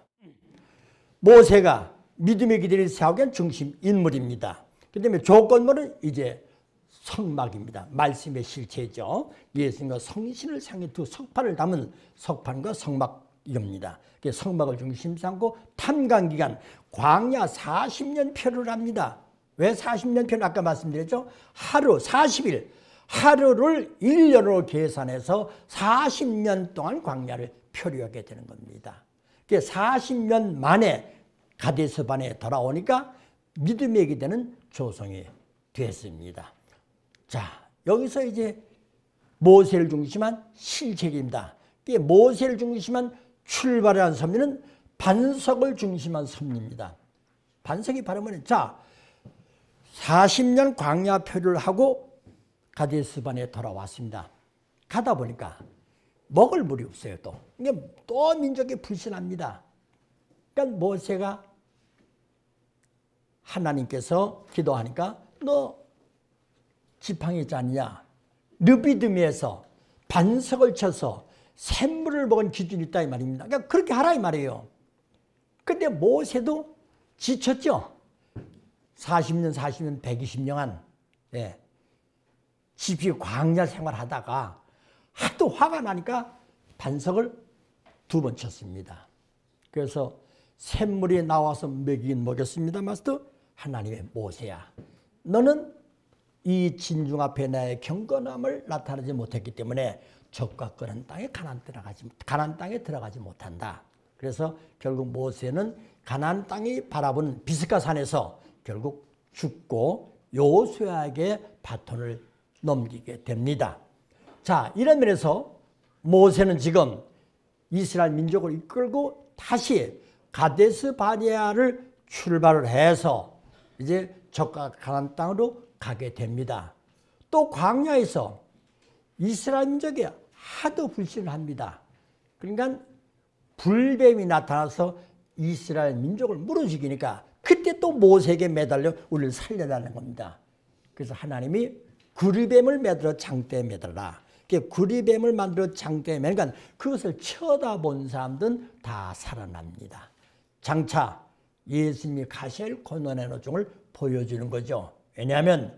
모세가 믿음의 기대를 세우기 위한 중심 인물입니다. 그 다음에 조건물은 이제 성막입니다. 말씀의 실체죠. 예수님과 성신을 상에 두 석판을 담은 석판과 성막입니다. 성막을 중심 삼고 탐관기간 광야 40년 표를 합니다. 왜 40년 표는 아까 말씀드렸죠? 하루 40일 하루를 1년으로 계산해서 40년 동안 광야를 표류하게 되는 겁니다. 40년 만에 가데스 바네에 돌아오니까 믿음의 기대는 조성이 됐습니다. 자, 여기서 이제 모세를 중심한 실책입니다. 모세를 중심한 출발이라는 섭리는 반석을 중심한 섭리입니다. 반석이 바로 뭐냐? 자, 40년 광야 표류를 하고 가데스 바네에 돌아왔습니다. 가다 보니까 먹을 물이 없어요. 또 민족이 불신합니다. 그러니까 모세가 하나님께서 기도하니까 너 지팡이 있지 않냐? 르비드미에서 반석을 쳐서 샘물을 먹은 기준이 있다 이 말입니다. 그러니까 그렇게 하라 이 말이에요. 근데 모세도 지쳤죠. 40년, 120년간 집이 광야 생활하다가 하도 화가 나니까 반석을 2번 쳤습니다. 그래서 샘물이 나와서 먹이긴 먹였습니다. 마스터 하나님의 모세야, 너는 이 진중 앞에 나의 경건함을 나타내지 못했기 때문에 적과 끄는 땅에 가나안 땅에 들어가지 못한다. 그래서 결국 모세는 가나안 땅이 바라보는 비스가 산에서 결국 죽고 여호수아에게 바톤을 넘기게 됩니다. 자, 이런 면에서 모세는 지금 이스라엘 민족을 이끌고 다시 가데스 바네아를 출발을 해서 이제 적과 가나안 땅으로 가게 됩니다. 또 광야에서 이스라엘 민족이 하도 불신을 합니다. 그러니까 불뱀이 나타나서 이스라엘 민족을 물어죽이니까 그때 또 모세에게 매달려 우리를 살려달라는 겁니다. 그래서 하나님이 구리뱀을 매들어 장대에 매달라. 구리뱀을 만들어 장대에 매니까 그것을 쳐다본 사람들은 다 살아납니다. 장차 예수님이 가실 고난의 노중을 보여주는 거죠. 왜냐하면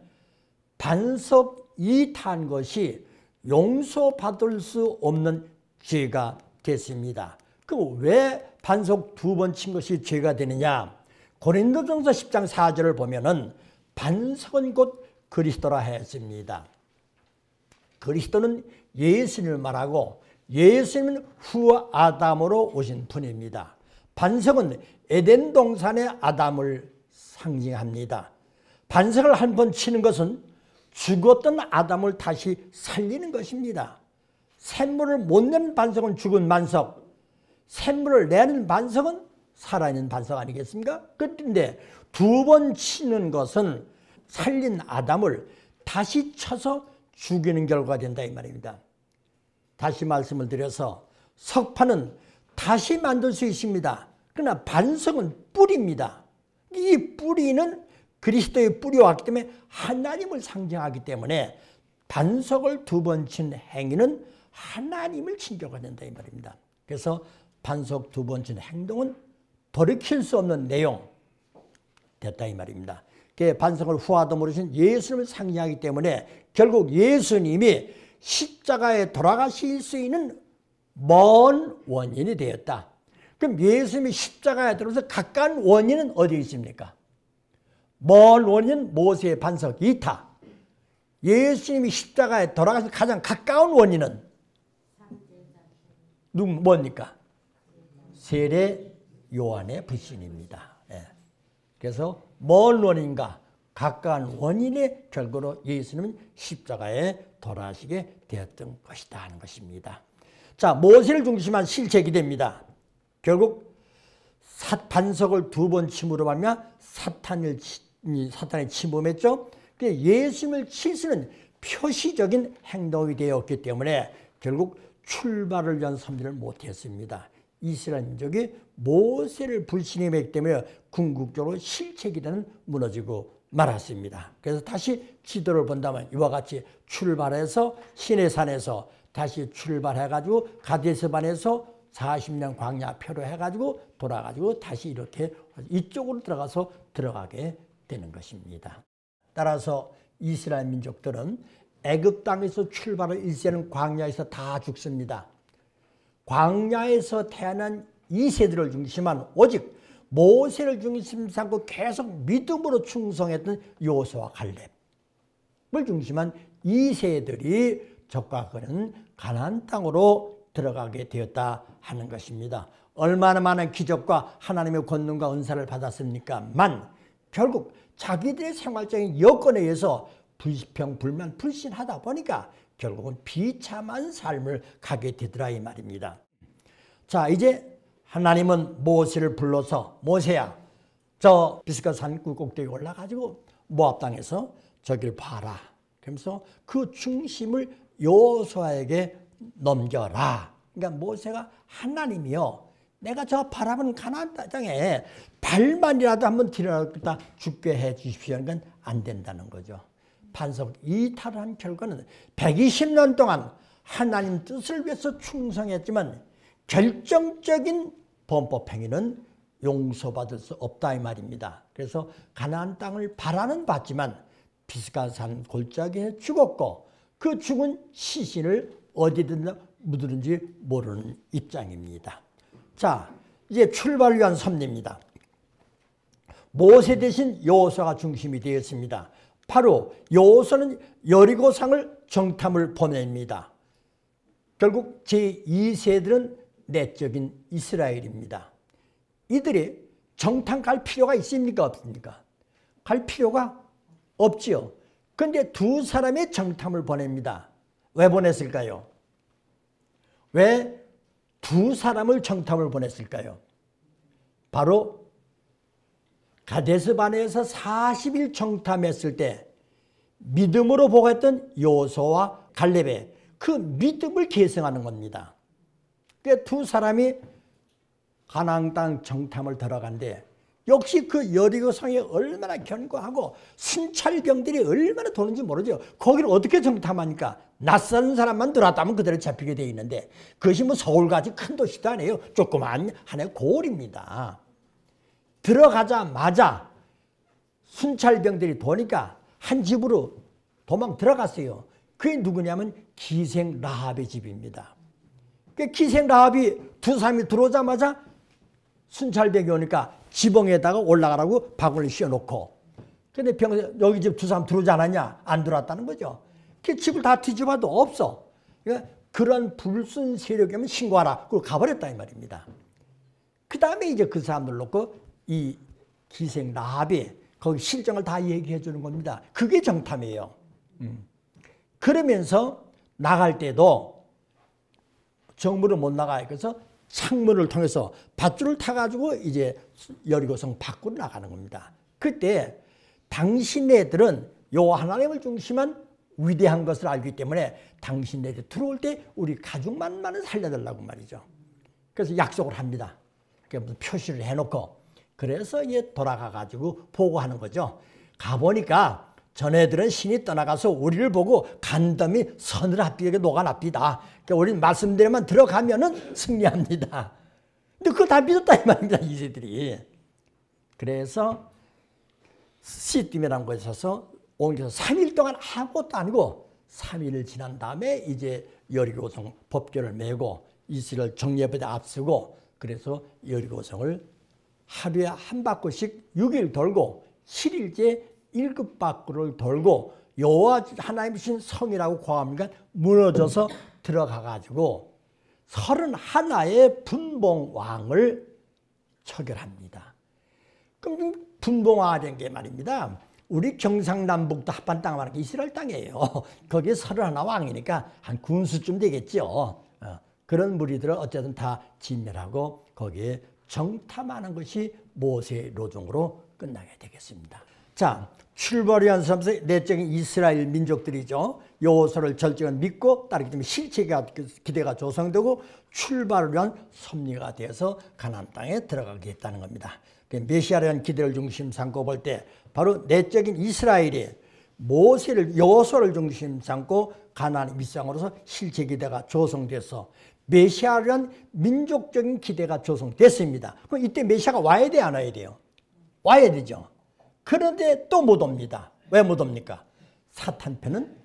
반석이 탄 것이 용서받을 수 없는 죄가 됐습니다. 그럼 왜 반석 2번 친 것이 죄가 되느냐? 고린도전서 10장 4절을 보면은 반석은 곧 그리스도라 했습니다. 그리스도는 예수님을 말하고 예수님은 후 아담으로 오신 분입니다. 반석은 에덴 동산의 아담을 상징합니다. 반석을 한 번 치는 것은 죽었던 아담을 다시 살리는 것입니다. 샘물을 못 내는 반석은 죽은 반석, 샘물을 내는 반석은 살아있는 반석 아니겠습니까? 그런데 2번 치는 것은 살린 아담을 다시 쳐서 죽이는 결과가 된다 이 말입니다. 다시 말씀을 드려서 석판은 다시 만들 수 있습니다. 그러나 반석은 뿌리입니다. 이 뿌리는 그리스도의 뿌리와 같기 때문에 하나님을 상징하기 때문에 반석을 2번 친 행위는 하나님을 친 결과가 된다 이 말입니다. 그래서 반석 2번 친 행동은 돌이킬 수 없는 내용 됐다 이 말입니다. 반석을 후아담으로 신 예수님을 상징하기 때문에 결국 예수님이 십자가에 돌아가실 수 있는 먼 원인이 되었다. 그럼 예수님이 십자가에 들어서 가까운 원인은 어디에 있습니까? 먼 원인은 모세의 반석 2타. 예수님이 십자가에 돌아가서 가장 가까운 원인은 뭡니까? 세례 요한의 불신입니다. 그래서 먼 원인과 가까운 원인의 결과로 예수님은 십자가에 돌아가시게 되었던 것이다 하는 것입니다. 자, 모세를 중심한 실책이 됩니다. 결국 반석을 2번 침으로 말미암아 사탄이 침범했죠. 예수님을 칠 수는 표시적인 행동이 되었기 때문에 결국 출발을 위한 섭리를 못했습니다. 이스라엘 민족이 모세를 불신임했기 때문에 궁극적으로 실책이라는 무너지고 말았습니다. 그래서 다시 지도를 본다면 이와 같이 출발해서 시내산에서 다시 출발해가지고 가데스반에서 40년 광야 표로 해가지고 돌아가지고 다시 이렇게 이쪽으로 들어가게 되는 것입니다. 따라서 이스라엘 민족들은 애굽 땅에서 출발을 일세는 광야에서 다 죽습니다. 광야에서 태어난 2세들을 중심한 오직 모세를 중심 삼고 계속 믿음으로 충성했던 여호수아와 갈렙을 중심한 2세들이 적과 그는 가나안 땅으로 들어가게 되었다 하는 것입니다. 얼마나 많은 기적과 하나님의 권능과 은사를 받았습니까만 결국 자기들의 생활적인 여건에 의해서 불평, 불만, 불신하다 보니까 결국은 비참한 삶을 가게 되더라 이 말입니다. 자, 이제 하나님은 모세를 불러서 모세야 저 비스가산 꼭대기 올라가지고 모압 땅에서 저길 봐라. 그러면서 그 중심을 여호수아에게 넘겨라. 그러니까 모세가 하나님이요, 내가 저 바라보는 가나안 땅에 발만이라도 한번 들여다 죽게 해 주십시오. 그러니까 안 된다는 거죠. 반석 이탈한 결과는 120년 동안 하나님 뜻을 위해서 충성했지만 결정적인 범법 행위는 용서받을 수 없다 이 말입니다. 그래서 가나안 땅을 바라는 봤지만 비스가산 골짜기에 죽었고 그 죽은 시신을 어디든 묻은지 모르는 입장입니다. 자, 이제 출발을 위한 섭리입니다. 모세 대신 여호수아가 중심이 되었습니다. 바로 여호수아는 여리고성을 정탐을 보냅니다. 결국 제2세들은 내적인 이스라엘입니다. 이들이 정탐 갈 필요가 있습니까? 없습니까? 갈 필요가 없지요. 그런데 두 사람의 정탐을 보냅니다. 왜 보냈을까요? 왜 두 사람을 정탐을 보냈을까요? 바로 가데스바네에서 40일 정탐했을 때 믿음으로 보고했던 여호수아와 갈렙의 그 믿음을 계승하는 겁니다. 그 두 사람이 가나안 땅 정탐을 들어간데 역시 그 여리고성이 얼마나 견고하고 순찰병들이 얼마나 도는지 모르죠. 거기를 어떻게 정탐하니까 낯선 사람만 들어왔다면 그대로 잡히게 돼 있는데 그것이 뭐 서울같이 큰 도시도 아니에요. 조그만 하나의 고을입니다. 들어가자마자 순찰병들이 도니까 한 집으로 도망 들어갔어요. 그게 누구냐면 기생 라합의 집입니다. 그 기생 라합이 두 사람이 들어오자마자 순찰병이 오니까 지붕에다가 올라가라고 바구니를 씌워놓고 근데 병 여기 집 두 사람 들어오지 않았냐? 안 들어왔다는 거죠. 그 집을 다 뒤집어도 없어. 그러니까 그런 불순 세력이면 신고하라. 그리고 가버렸다 이 말입니다. 그 다음에 이제 그 사람들 놓고 이 기생 라합이 거기 실정을 다 얘기해 주는 겁니다. 그게 정탐이에요. 그러면서 나갈 때도 정문을 못 나가요. 그래서 창문을 통해서 밧줄을 타가지고 이제 여리고성 밖으로 나가는 겁니다. 그때 당신네들은 요 하나님을 중심한 위대한 것을 알기 때문에 당신네들 들어올 때 우리 가족만만은 살려달라고 말이죠. 그래서 약속을 합니다. 무슨 표시를 해놓고 그래서 이제 돌아가가지고 보고하는 거죠. 가보니까 전애들은 신이 떠나가서 우리를 보고 간담이 서늘합디게 녹아납디다. 그러니까 우리는 말씀대로만 들어가면은 승리합니다. 근데 그거 다 믿었다 이 말입니다. 이세들이. 그래서 시딤이라는 곳에 서서 옮겨서 3일 동안 아무것도 아니고 3일을 지난 다음에 이제 여리고성 법궤를 메고 이스라엘 정예부대 앞서고 그래서 여리고성을 하루에 한 바퀴씩 6일 돌고 7일째 1급 밖으로 돌고 여호와 하나님 주신 성이라고 고함하니까 무너져서 들어가가지고 31의 분봉왕을 처결합니다. 그럼 분봉왕이라는 게 말입니다. 우리 경상남북도 합반 땅 말하는 게 이스라엘 땅이에요. 거기에 31왕이니까 한 군수쯤 되겠죠. 그런 무리들을 어쨌든 다 진멸하고 거기에 정탐하는 것이 모세의 노동으로 끝나게 되겠습니다. 자, 출발을 위한 삶에서 내적인 이스라엘 민족들이죠. 여호수아를 절정을 믿고 따르기 때문에 실체가 기대가 조성되고 출발을 위한 섭리가 되어서 가나안 땅에 들어가게 했다는 겁니다. 메시아에 대한 기대를 중심 삼고 볼 때 바로 내적인 이스라엘이 모세를 여호수아를 중심 삼고 가나안 밑상으로서 실체 기대가 조성돼서 메시아에 대한 민족적인 기대가 조성됐습니다. 그럼 이때 메시아가 와야 돼 안 와야 돼요? 와야 되죠. 그런데 또 못 옵니다. 왜 못 옵니까? 사탄편은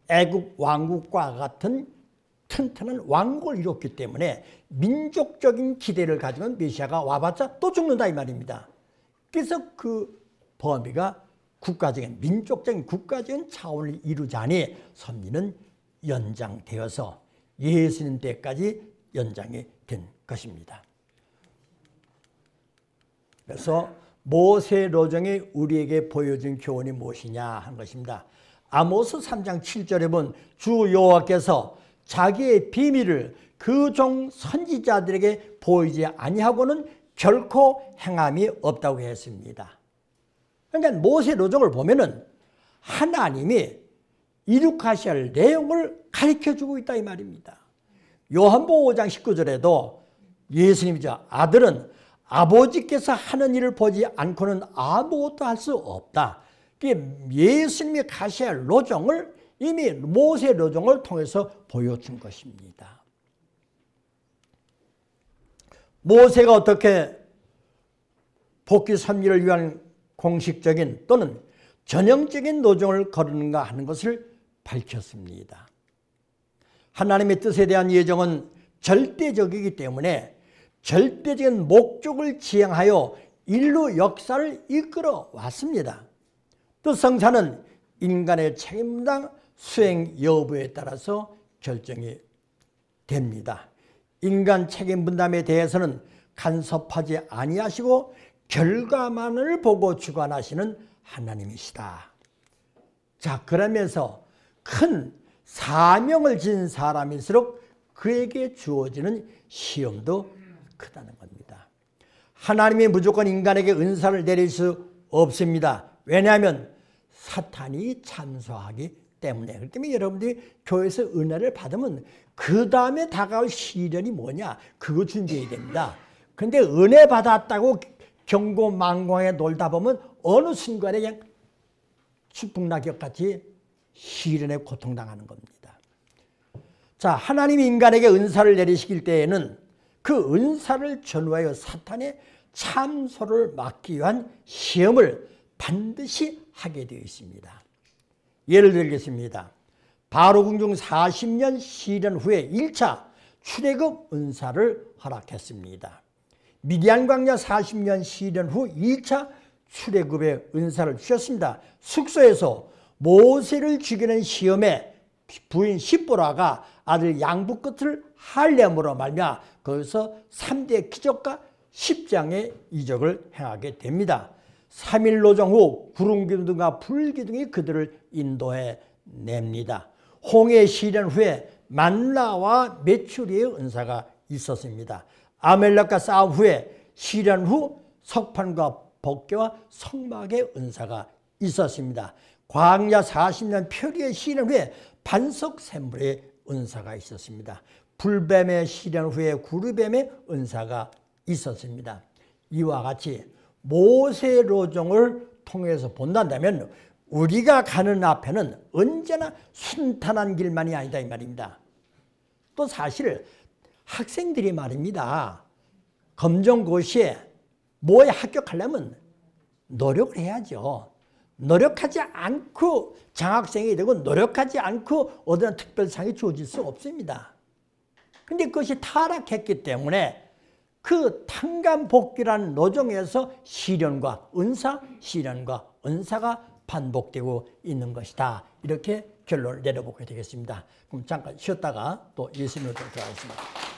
애국 왕국과 같은 튼튼한 왕국을 이뤘기 때문에 민족적인 기대를 가지면 메시아가 와봤자 또 죽는다 이 말입니다. 그래서 그 범위가 국가적인 민족적인 국가적인 차원을 이루자니 섭리는 연장되어서 예수님 때까지 연장이 된 것입니다. 그래서 모세 로정이 우리에게 보여준 교훈이 무엇이냐 하는 것입니다. 아모스 3장 7절에 본 주 여호와께서 자기의 비밀을 그 종 선지자들에게 보이지 아니하고는 결코 행함이 없다고 했습니다. 그러니까 모세 로정을 보면은 하나님이 이룩하셔야 할 내용을 가르쳐주고 있다 이 말입니다. 요한복음 5장 19절에도 예수님이죠. 아들은 아버지께서 하는 일을 보지 않고는 아무것도 할 수 없다. 예수님이 가셔야 할 로정을 이미 모세 로정을 통해서 보여준 것입니다. 모세가 어떻게 복귀 섭리를 위한 공식적인 또는 전형적인 노정을 거르는가 하는 것을 밝혔습니다. 하나님의 뜻에 대한 예정은 절대적이기 때문에 절대적인 목적을 지향하여 인류 역사를 이끌어 왔습니다. 또 성사는 인간의 책임당 수행 여부에 따라서 결정이 됩니다. 인간 책임 분담에 대해서는 간섭하지 아니하시고 결과만을 보고 주관하시는 하나님이시다. 자, 그러면서 큰 사명을 진 사람일수록 그에게 주어지는 시험도 크다는 겁니다. 하나님이 무조건 인간에게 은사를 내릴 수 없습니다. 왜냐하면 사탄이 참소하기 때문에. 그렇기 때문에 여러분들이 교회에서 은혜를 받으면 그 다음에 다가올 시련이 뭐냐? 그거 준비해야 됩니다. 그런데 은혜 받았다고 경고망고에 놀다 보면 어느 순간에 그냥 축복낙엽같이 시련에 고통당하는 겁니다. 자, 하나님이 인간에게 은사를 내리시길 때에는 그 은사를 전후하여 사탄의 참소를 막기 위한 시험을 반드시 하게 되어 있습니다. 예를 들겠습니다. 바로궁중 40년 시련 후에 1차 출애굽 은사를 허락했습니다. 미디안 광야 40년 시련 후 2차 출애굽의 은사를 주셨습니다. 숙소에서 모세를 죽이는 시험에 부인 십보라가 아들 양부 끝을 할렘으로 말미암아 거기서 3대 기적과 10장의 이적을 행하게 됩니다. 3일 노정 후 구름기둥과 불기둥이 그들을 인도해 냅니다. 홍해 시련 후에 만나와 메추리의 은사가 있었습니다. 아멜렉과 싸움 후에 시련 후 석판과 법궤와 성막의 은사가 있었습니다. 광야 40년 표리의 시련 후에 반석 샘물의 은사가 있었습니다. 불뱀의 시련 후에 구르뱀의 은사가 있었습니다. 이와 같이 모세 로정을 통해서 본다면 우리가 가는 앞에는 언제나 순탄한 길만이 아니다 이 말입니다. 또 사실 학생들이 말입니다. 검정고시에 뭐에 합격하려면 노력을 해야죠. 노력하지 않고 장학생이 되고 노력하지 않고 어떤 특별상이 주어질 수 없습니다. 그런데 그것이 타락했기 때문에 그 탕감복귀라는 노정에서 시련과 은사, 시련과 은사가 반복되고 있는 것이다. 이렇게 결론을 내려보게 되겠습니다. 그럼 잠깐 쉬었다가 또 예수님으로 들어가겠습니다.